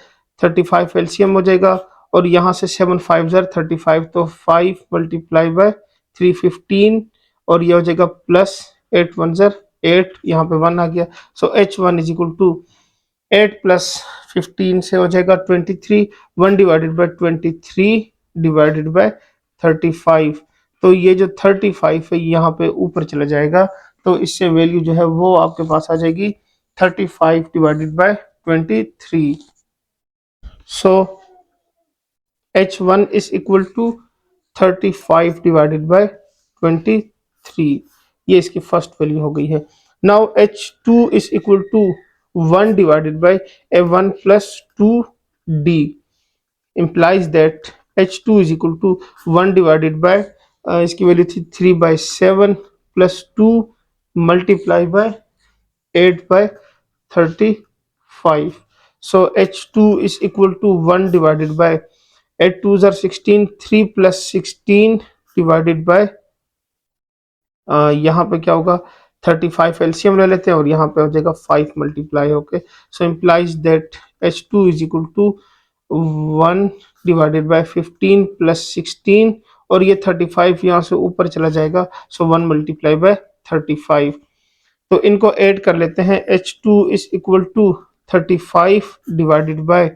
Speaker 1: 35 एलसीएम हो जाएगा और यहाँ से 7 5 ज़र 35, तो 5 मल्टीप्लाई बाय 315 और ये हो जाएगा प्लस 8 1 ज़र 8, यहाँ पे 1 आ गया। So H1 is equal to 8 plus 15 से हो जाएगा 23, 1 डिवाइडेड बाय 23 डिवाइडेड बाय 35। तो ये जो 35 है यहाँ पे ऊपर चला जाएगा, तो इससे वैल्यू जो है वो आपके पास आ जाएगी 35 divided by 23। So H1 is equal to 35 divided by 23। ये इसकी फर्स्ट वैल्यू हो गई है। Now H2 is equal to 1 divided by A1 plus 2D implies that H2 is equal to 1 divided by इसकी वैल्यू थी 3/7 plus 2 multiply bye 8/35। So H2 is equal to 1 divided by 8 2 are 16, 3 plus 16 divided by यहाँ पे क्या होगा 35 LCM ले लेते हैं और यहाँ पे हो जाएगा 5 मल्टीप्लाई होके। So implies that H2 is equal to 1 divided by 15 plus 16 और ये 35 यहाँ से ऊपर चला जाएगा, सो 1 मल्टीप्लाई बाय 35। तो इनको ऐड कर लेते हैं। H2 is equal to 35 divided by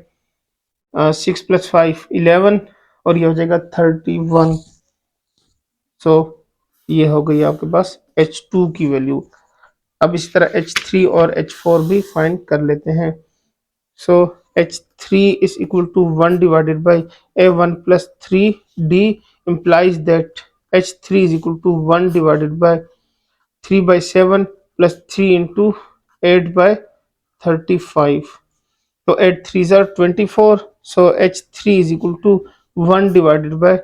Speaker 1: 6 plus 5 11 और ये हो जाएगा 31। सो ये हो गई आपके पास H2 की वैल्यू। अब इसी तरह H3 और H4 भी फाइंड कर लेते हैं। सो H3 is equal to 1 divided by A1 plus 3D implies that H3 is equal to 1 divided by 3/7 plus 3 into 8/35. So 8 3s are 24. So H3 is equal to 1 divided by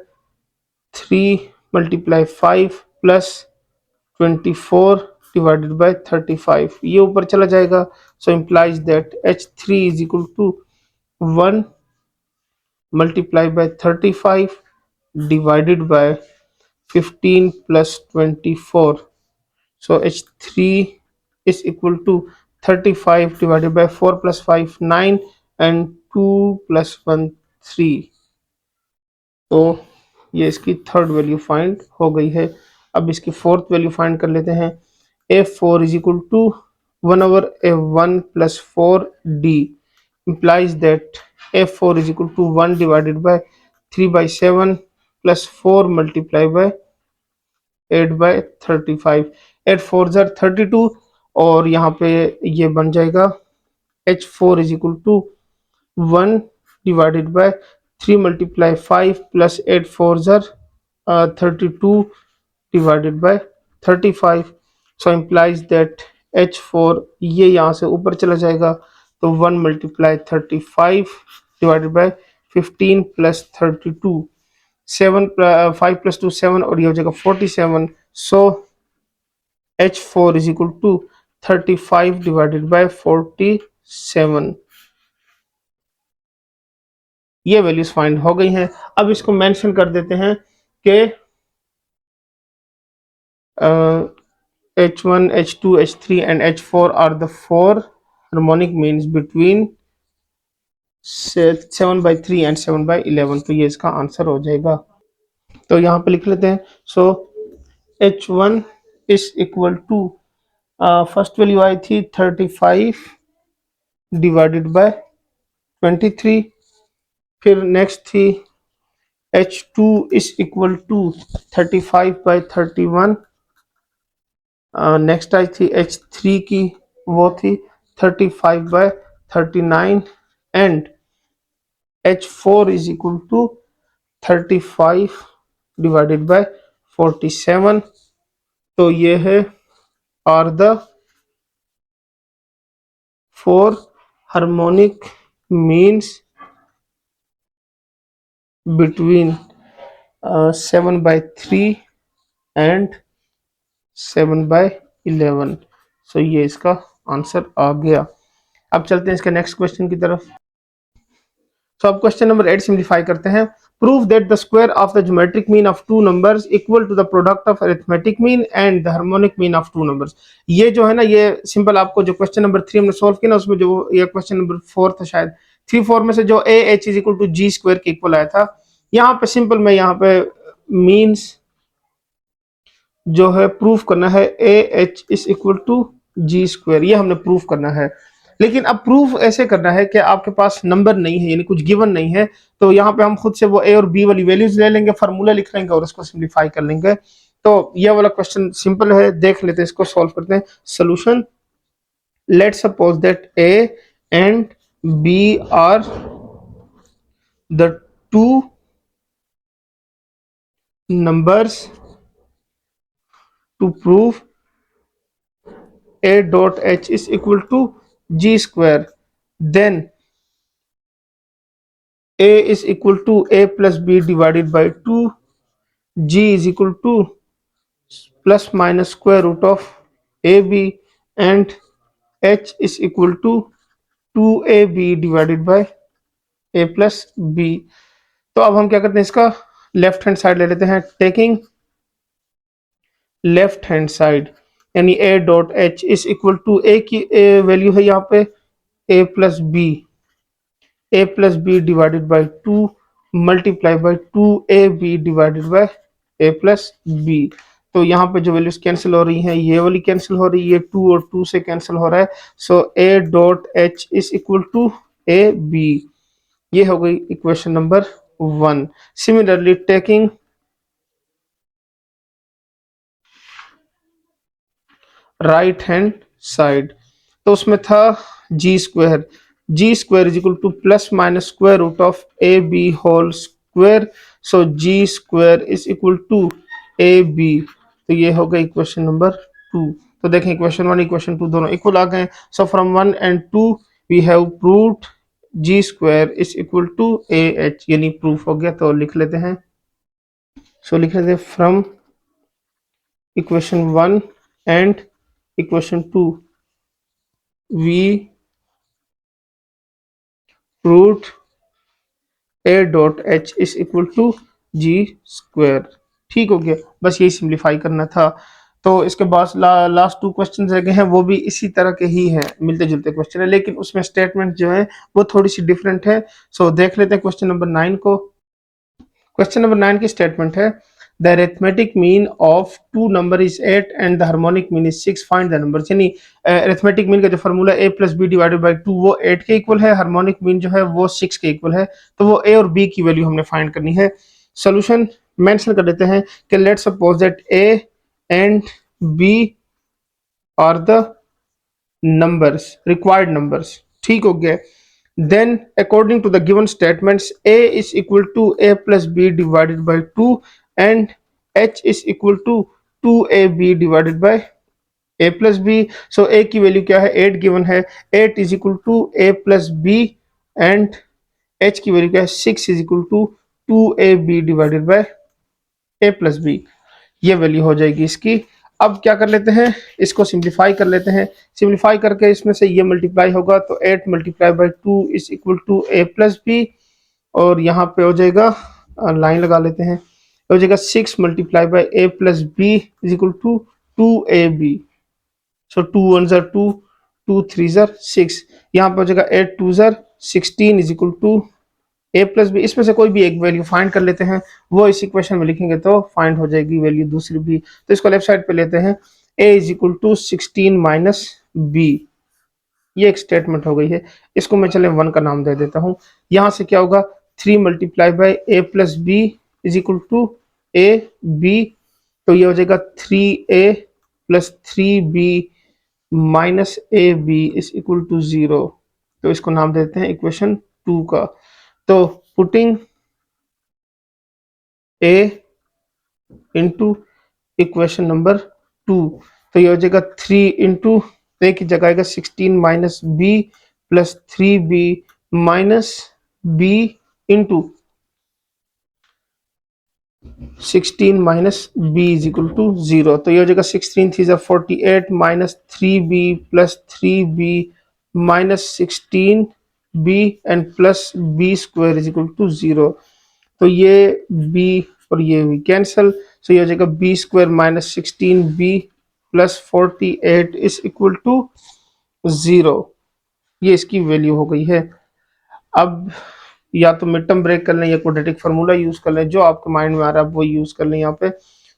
Speaker 1: 3 multiply 5 plus 24 divided by 35. ये ऊपर चला जाएगा. So implies that H3 is equal to 1 multiplied by 35 divided by 15 plus 24. So H3 is equal to 35 divided by 4 plus 5 9 and 2 plus 1 3. तो ये इसकी third value find हो गई है. अब इसकी फोर्थ वैल्यू फाइंड कर लेते हैं. F4 is equal to 1 over F1 plus 4D implies that F4 is equal to 1 divided by 3 by 7 plus 4 multiplied by 8/35. 8 4s are 32 और यहाँ पे ये बन जाएगा H4 is equal to 1 divided by 3 multiply 5 plus 8 4s are 32 divided by 35. So implies that H4 ये यहाँ से ऊपर चला जाएगा तो 1 multiply 35 divided by 15 plus 32. 7 5 plus 2 7 और ये हो जाएगा 47. So H4 is equal to 35 divided by 47. ये वैल्यूज फाइंड हो गई हैं. अब इसको मेंशन कर देते हैं कि H1, H2, H3 and H4 are the four harmonic means between 7/3 and 7/11. तो ये इसका आंसर हो जाएगा. तो यहाँ पे लिख लेते हैं. So H1 is equal to first value आई थी 35 डिवाइडेड बाय 23. फिर नेक्स्ट थी H2 is equal to 35/31. Next आई थी H3 की, वो थी 35/39 and H4 is equal to 35 divided by 47. तो ये है are the four harmonic means between 7/3 and 7/11. So ये इसका आंसर आ गया. अब चलते हैं इसके नेक्स्ट क्वेश्चन की तरफ. सो अब क्वेश्चन नंबर 8 सिंप्लीफाई करते हैं. Prove that the square of the geometric mean of two numbers equal to the product of arithmetic mean and the harmonic mean of two numbers. ये जो है ना, ये सिंपल आपको जो क्वेश्चन नंबर 3 हमने सॉल्व किया ना, उसमें जो ये क्वेश्चन नंबर 4 था शायद 3 4 में से जो A H is equal to G square के इक्वल आया था, यहाँ पे सिंपल मैं यहाँ पे मीन्स जो है प्रूफ करना है A H is equal to G square. ये हमने प्रूफ करना है. लेकिन अब प्रूफ ऐसे करना है कि आपके पास नंबर नहीं है, यानी कुछ गिवन नहीं है. तो यहाँ पे हम खुद से वो ए और बी वाली वैल्यूज ले लेंगे, फार्मूला लिख लेंगे और उसको सिंप्लीफाई कर लेंगे. तो ये वाला क्वेश्चन सिंपल है, देख लेते हैं, इसको सॉल्व करते हैं. Solution. Let's suppose that A and B are the two numbers to prove a dot h is equal to g square, then a is equal to a plus b divided by 2, g is equal to plus minus square root of ab and h is equal to 2ab divided by a plus b. तो अब हम क्या करते हैं, इसका left hand side ले लेते हैं. टेकिंग लेफ्ट हैंड साइड यानी a dot h is equal to a की वैल्यू है यहाँ पे a plus B divided by 2 multiply by 2ab divided by a plus B. तो यहाँ पे जो वैल्यूज कैंसिल हो रही हैं, ये वाली कैंसिल हो रही है, ये 2 और 2 से कैंसिल हो रहा है. So a dot h is equal to a b. ये हो गई equation number 1. Similarly taking right hand side, तो उसमें था G square is equal to plus minus square root of A B whole square. So G square is equal to A B. तो ये हो गई इक्वेशन नंबर 2. तो देखें equation 1 equation 2 दोनों इक्वल आ गए। So from 1 and 2 we have proved G square is equal to A H, यानी प्रूफ हो गया। तो लिख लेते हैं, सो लिख लेते हैं from equation 1 and equation 2 we proved A dot H is equal to G square. ठीक हो गया, बस यही सिंप्लीफाई करना था। तो इसके बाद लास्ट 2 क्वेश्चन रह गए हैं, वो भी इसी तरह के ही हैं, मिलते जुलते क्वेश्चन है, लेकिन उसमें स्टेटमेंट जो है वो थोड़ी सी डिफरेंट है। सो देख लेते हैं क्वेश्चन नंबर 9 को। क्वेश्चन नंबर 9 की स्टेटमेंट है, the arithmetic mean of two number is 8 and the harmonic mean is 6, find the number. यानी अरिथमेटिक मीन का जो formula a plus B divided by 2 वो 8 के इक्वल है, हार्मोनिक मीन जो है वो 6 के इक्वल है। तो वो a और b की वैल्यू हमने फाइंड करनी है। सोल्यूशन मेंशन कर देते हैं कि let's suppose that a and b are the numbers, required numbers. ठीक हो गया। Then according to the given statements a is equal to a plus b divided by 2 and h is equal to 2ab divided by a plus b। so a की value क्या है, 8 given है, 8 is equal to a plus b and h की value क्या है, 6 is equal to 2ab divided by a plus b। ये value हो जाएगी इसकी। अब क्या कर लेते हैं, इसको सिंप्लीफाई कर लेते हैं। सिंप्लीफाई करके इसमें से ये मल्टीप्लाई होगा, तो 8 multiply by 2 is equal to a plus B, और यहाँ पे हो जाएगा, लाइन लगा लेते हैं, हो जाएगा 6 multiply by a plus B is equal to 2ab। So 2 1 ज़र 2, 2 3 ज़र 6, यहाँ पे हो जाएगा 8 2 ज़र 16 is equal to a plus B. इसमें से कोई भी एक वैल्यू फाइंड कर लेते हैं, वो इस इक्वेशन में लिखेंगे तो फाइंड हो जाएगी वैल्यू दूसरी भी। तो इसको लेफ्ट साइड पे लेते हैं, a is equal to 16 minus B, ये एक स्टेटमेंट हो गई है। इसको मैं चले 1 का नाम दे देता हूँ। यहाँ से क्या होगा, 3 multiply by a plus B is equal to a b, तो ये हो जाएगा 3a plus 3b minus A B is equal to 0। तो इसको नाम देते हैं इक्वेशन 2 का। तो putting a into equation number 2, तो ये हो जाएगा 3 इंटू ए की जगह आएगा 16 minus B plus 3b minus B into 16 minus B is equal to 0। तो ये हो जाएगा 16 3 48 minus 3b plus 3b minus 16b and plus B square is equal to 0। तो ये b और ये हुई कैंसिल, सो ये हो जाएगा B square minus 16b plus 48 is equal to 0। ये इसकी वैल्यू हो गई है। अब या तो मिड टर्म ब्रेक कर लें या क्वाड्रेटिक फार्मूला यूज कर लें, जो आपके माइंड में आ रहा है वो यूज कर लें यहाँ पे।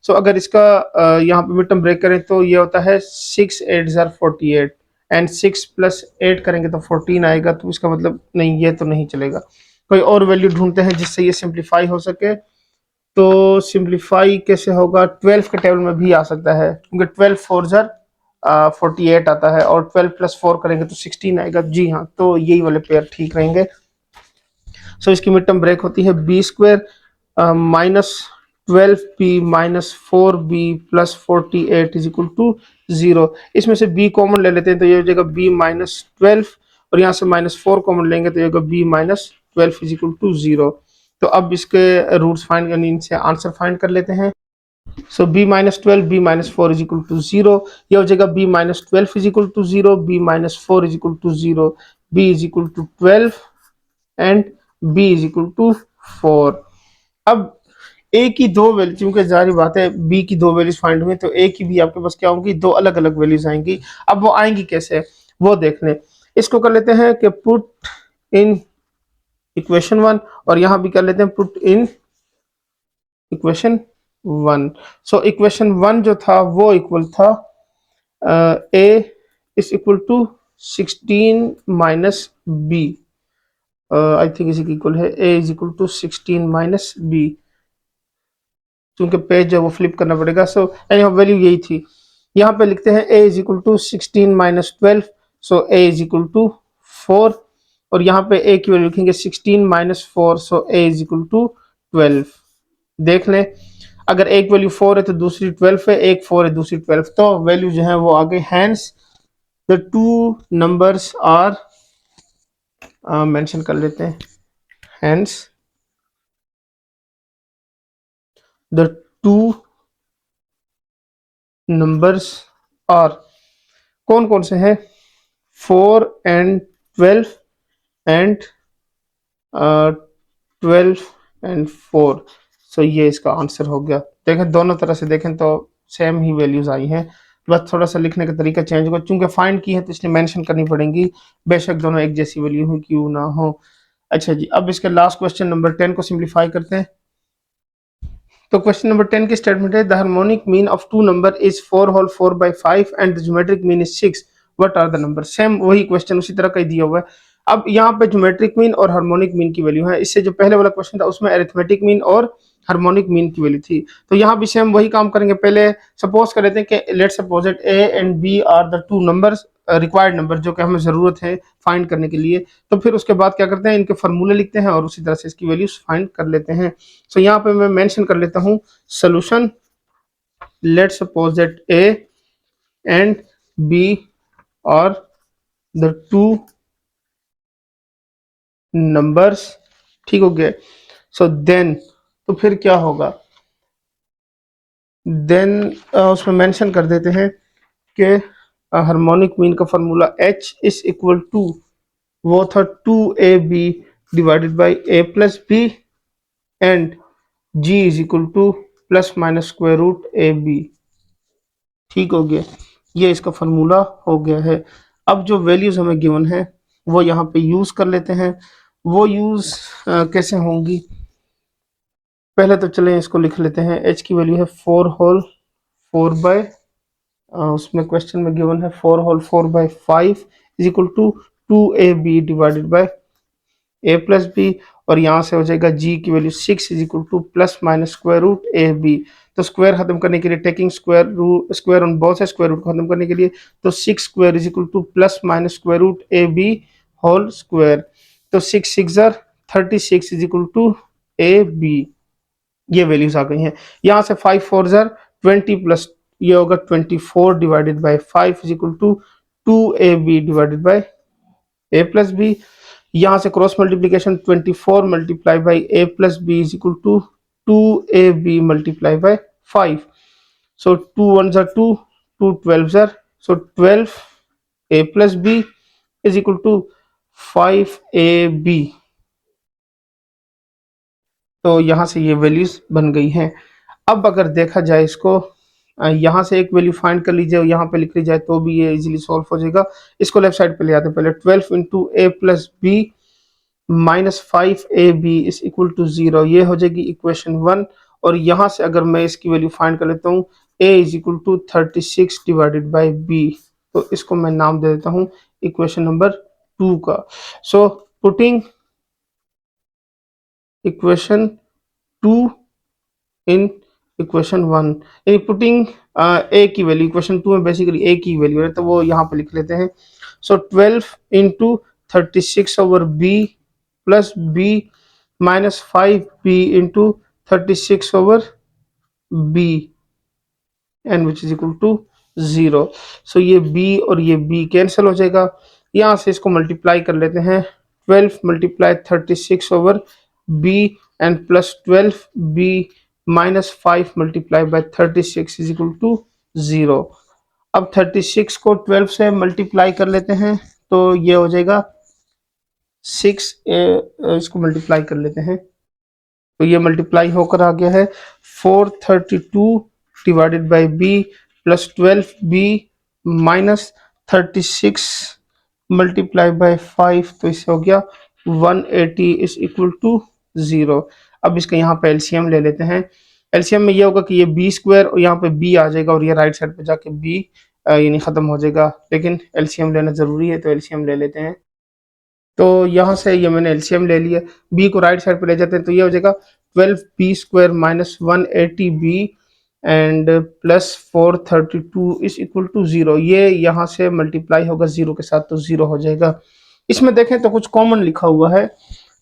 Speaker 1: सो अगर इसका यहाँ पे मिड टर्म ब्रेक करें तो ये होता है 6 8 ज़र 48 एंड 6 प्लस 8 करेंगे तो 14 आएगा। तो इसका मतलब नहीं, ये तो नहीं चलेगा, कोई और वैल्यू ढूंढते हैं जिससे ये सिंप्लीफाई हो सके। तो सिंप्लीफाई कैसे होगा, 12 के टेबल में भी आ सकता है, क्योंकि 12 4 ज़र 48 आता है और 12 प्लस 4 करेंगे तो 16 आएगा। जी हाँ, तो यही वाले पेयर ठीक रहेंगे। सो इसकी मिड टर्म ब्रेक होती है B square minus 12b minus 4b plus 48 is equal to 0। इसमें से b कॉमन ले लेते हैं, तो ये हो जाएगा b माइनस 12, और यहाँ से माइनस 4 कॉमन लेंगे तो ये होगा b minus 12 is equal to 0। तो अब इसके रूट्स फाइंड करनी, इनसे आंसर फाइंड कर लेते हैं। So b minus 12 b minus 4 is equal to 0, ये हो जाएगा b minus 12 is equal to 0, b minus 4 is equal to 0, b is equal to 12 and b is equal to 4। अब a की दो वैल्यू, क्योंकि जारी बात है b की दो वैल्यूज फाइंड हुई, तो a की भी आपके पास क्या होंगी, दो अलग अलग वैल्यूज आएंगी। अब वो आएंगी कैसे, वो देख लें। इसको कर लेते हैं कि पुट इन इक्वेशन 1, और यहां भी कर लेते हैं put in equation 1। So equation 1 जो था वो इक्वल था a is equal to 16 minus b, I think इसी इक्वल है, a is equal to 16 minus b, क्योंकि पेज जो वो फ्लिप करना पड़ेगा। सो वैल्यू यही थी। यहाँ पे लिखते हैं a is equal to 16 minus 12, so a is equal to 4, और यहाँ पे a की वैल्यू लिखेंगे 16 minus 4, so a is equal to 12। देख लें, अगर एक वैल्यू 4 है तो दूसरी 12 है, एक 4 है दूसरी 12, तो वैल्यू जो है वो आ गई। Hence the two numbers are, mention कर लेते हैं, hence the two numbers are, कौन कौन से हैं, 4 and 12 एंड 12 and 4। सो ये इसका आंसर हो गया। देखें दोनों तरह से देखें तो सेम ही वैल्यूज आई हैं, बस थोड़ा सा लिखने का तरीका चेंज होगा, चूंकि फाइंड की है तो इसलिए मेंशन करनी पड़ेंगी, बेशक दोनों एक जैसी वैल्यू हो क्यों ना हो। अच्छा जी, अब इसके लास्ट क्वेश्चन नंबर 10 को सिंप्लीफाई करते हैं। तो क्वेश्चन नंबर 10 की स्टेटमेंट है, the harmonic mean of two number is 4 whole 4/5 and the geometric mean is 6, what are the number. Same वही क्वेश्चन उसी तरह का ही दिया हुआ है। अब यहाँ पे ज्योमेट्रिक मीन और हार्मोनिक मीन की वैल्यू है, इससे जो पहले वाला क्वेश्चन था उसमें अरिथमेटिक मीन और हार्मोनिक मीन की वैल्यू थी, तो यहाँ भी सेम वही काम करेंगे। पहले सपोज कर लेते हैं कि let's suppose it A and B are the two numbers, required number जो कि हमें जरूरत है फाइंड करने के लिए, तो फिर उसके बाद क्या करते हैं, इनके फार्मूले लिखते हैं और उसी तरह से इसकी वैल्यूज फाइंड कर लेते हैं। सो यहाँ पे मैं मेंशन कर लेता हूँ solution, let's suppose that a and b are the two numbers, ठीक हो गया। सो देन, तो फिर क्या होगा, देन उसमें मेंशन कर देते हैं कि हार्मोनिक मीन का formula h is equal to, वो था 2ab divided by a plus B and g is equal to plus minus square root A B, ठीक हो गया। ये इसका फॉर्मूला हो गया है। अब जो वैल्यूज हमें गिवन है वो यहाँ पे यूज कर लेते हैं। वो यूज कैसे होंगी, पहले तो चलें इसको लिख लेते हैं। h की वैल्यू है 4 होल 4 बाय, उसमें क्वेश्चन में गिवन है 4 whole 4/5 is equal to 2ab divided by a plus B, और यहाँ से हो जाएगा g की value 6 is equal to plus minus square root A B. तो स्क्वायर खत्म करने के लिए taking square on both side, square root खत्म करने के लिए, तो 6 square is equal to plus minus square root A B whole square. तो 6 6 जार 36 is equal to A B, ये वैल्यूज आ गई हैं। यहाँ से 5 4 जार 20 प्लस ये होगा 24 divided by 5 is equal to 2ab divided by a plus b. यहाँ से cross multiplication 24 multiply by a plus B is equal to 2ab multiply by 5। So 2 1 जार 2, 2 12 जार, so 12 a plus B is equal to 5ab। तो यहाँ से ये values बन गई हैं। अब अगर देखा जाए इसको, यहाँ से एक वैल्यू फाइंड कर लीजिए और यहाँ पे लिख ली जाए तो भी ये इजीली सॉल्व हो जाएगा। इसको लेफ्ट साइड पे ले आते हैं पहले। 12 into a plus b minus 5ab is equal to 0, ये हो जाएगी इक्वेशन 1। और यहाँ से अगर मैं इसकी वैल्यू फाइंड कर लेता हूँ, a is equal to 36 divided by b, तो इसको मैं नाम दे देता हूँ इक्वेशन नंबर 2 का। सो पुटिंग इक्वेशन 2 इन इक्वेशन 1, यानी पुटिंग ए की वैल्यू इक्वेशन 2 में बेसिकली ए की वैल्यू है तो वो यहाँ पे लिख लेते हैं। So 12 into 36 over b plus b minus 5b into 36 over b in which is equal to 0। So ये b और ये b कैंसिल हो जाएगा। यहाँ से इसको मल्टीप्लाई कर लेते हैं। 12 multiply 36 over b and plus 12b minus 5 multiply by 36 is equal to 0। अब 36 को 12 से मल्टीप्लाई कर लेते हैं तो ये हो जाएगा 6, इसको मल्टीप्लाई कर लेते हैं तो ये मल्टीप्लाई होकर आ गया है 432 divided by b plus 12b minus 36 multiply by 5, तो इससे हो गया 180 इज इक्वल टू 0। अब इसका यहाँ पे एलसीएम ले लेते हैं। एलसीएम में ये होगा कि ये बी स्क्वायर और यहाँ पे बी आ जाएगा और ये राइट साइड पे जाके बी यानी खत्म हो जाएगा, लेकिन एलसीएम लेना जरूरी है तो एलसीएम ले लेते हैं। तो यहाँ से ये मैंने एलसीएम ले लिया, बी को राइट साइड पे ले जाते हैं तो ये हो जाएगा 12b square minus 180b and plus 432 is equal to 0। ये यहाँ से मल्टीप्लाई होगा 0 के साथ तो 0 हो जाएगा। इसमें देखें तो कुछ कॉमन लिखा हुआ है,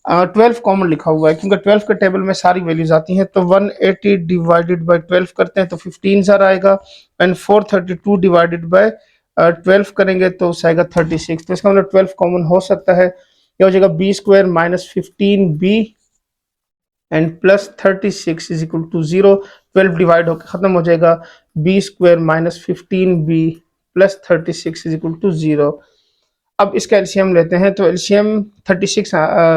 Speaker 1: 12 कॉमन लिखा हुआ है क्योंकि 12 के टेबल में सारी वैल्यूज आती हैं। तो 180 डिवाइडेड बाय 12 करते हैं तो 15 सर आएगा, एंड 432 डिवाइडेड बाय 12 करेंगे तो उससे आएगा 36। तो इसका मतलब 12 कॉमन हो सकता है। ये हो जाएगा B square minus 15b and plus 36 is equal to 0। 12 divide होकर खत्म हो जाएगा, B square minus 15b plus 36 is equal to 0। अब इसका एलसीएम लेते हैं तो एलसीएम 36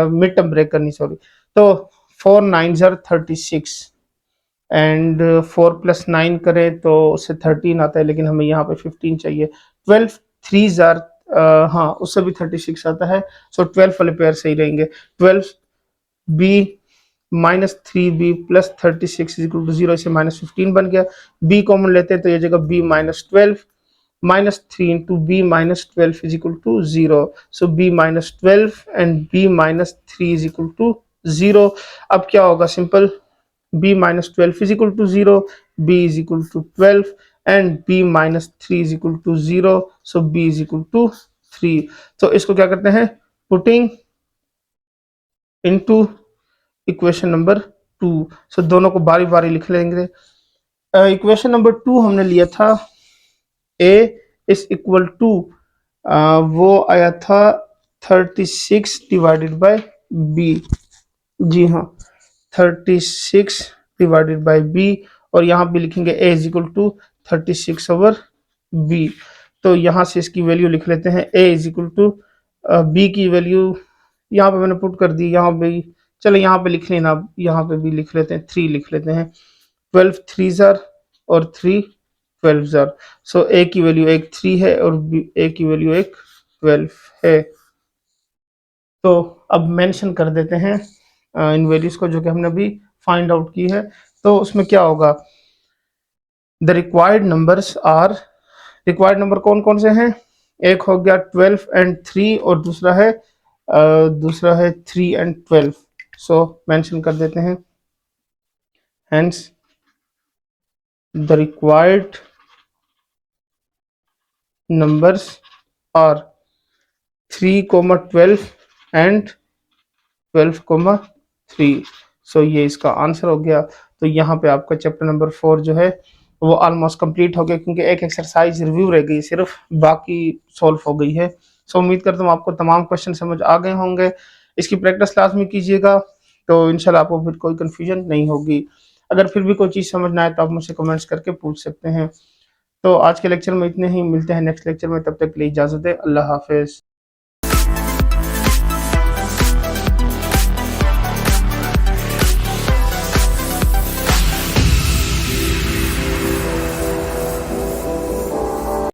Speaker 1: मिड टर्म ब्रेक करनी, सॉरी। तो 4 9 ज़र 36 एंड 4 प्लस 9 करें तो उससे 13 आता है, लेकिन हमें यहाँ पे 15 चाहिए। 12 3 ज़र हाँ उससे भी 36 आता है, सो 12 वाले पेयर सही रहेंगे। 12 b minus 3b plus 36 equal to 0, इसे माइनस 15 बन गया। b कॉमन लेते हैं तो ये जगह b minus 12 minus 3 into b minus 12 is equal to 0. So b minus 12 and b minus 3 is equal to 0. अब क्या होगा, simple, b minus 12 is equal to 0, b is equal to 12 and b minus 3 is equal to 0. So b is equal to 3. तो इसको क्या करते हैं, putting into equation number 2। सो दोनों को बारी बारी लिख लेंगे। इक्वेशन नंबर 2 हमने लिया था a इज इक्वल टू वो आया था 36 डिवाइडेड बाय b। जी हाँ, 36 डिवाइडेड बाय b, और यहाँ पे लिखेंगे a is equal to 36 over b। तो यहाँ से इसकी वैल्यू लिख लेते हैं, a is equal to b की वैल्यू यहाँ पे मैंने पुट कर दी, यहाँ पे चलो यहाँ पे लिख लेना, यहाँ पे भी लिख लेते हैं, 3 लिख लेते हैं। 12 3 ज़र और 3 12 ज़र। सो ए की वैल्यू एक 3 है और ए की वैल्यू एक 12 है। तो अब मेंशन कर देते हैं इन वैल्यूज को जो कि हमने अभी फाइंड आउट की है। तो उसमें क्या होगा, the required numbers are, required number कौन कौन से हैं, एक हो गया 12 एंड 3 और दूसरा है 3 एंड 12। सो मेंशन कर देते हैं, hence the required numbers are 3, 12 and 12, 3। सो ये इसका आंसर हो गया। तो यहाँ पे आपका चैप्टर नंबर 4 जो है वो ऑलमोस्ट कंप्लीट हो गया, क्योंकि एक एक्सरसाइज रिव्यू रह गई सिर्फ, बाकी सॉल्व हो गई है। सो उम्मीद करता हूँ आपको तमाम क्वेश्चन समझ आ गए होंगे। इसकी प्रैक्टिस क्लास में कीजिएगा तो इंशाल्लाह आपको फिर कोई कन्फ्यूजन नहीं होगी। अगर फिर भी कोई चीज़ समझ ना आए तो आप मुझसे कमेंट्स करके पूछ सकते हैं। तो आज के लेक्चर में इतने ही, मिलते हैं नेक्स्ट लेक्चर में, तब तक के लिए इजाज़त है, अल्लाह हाफिज़।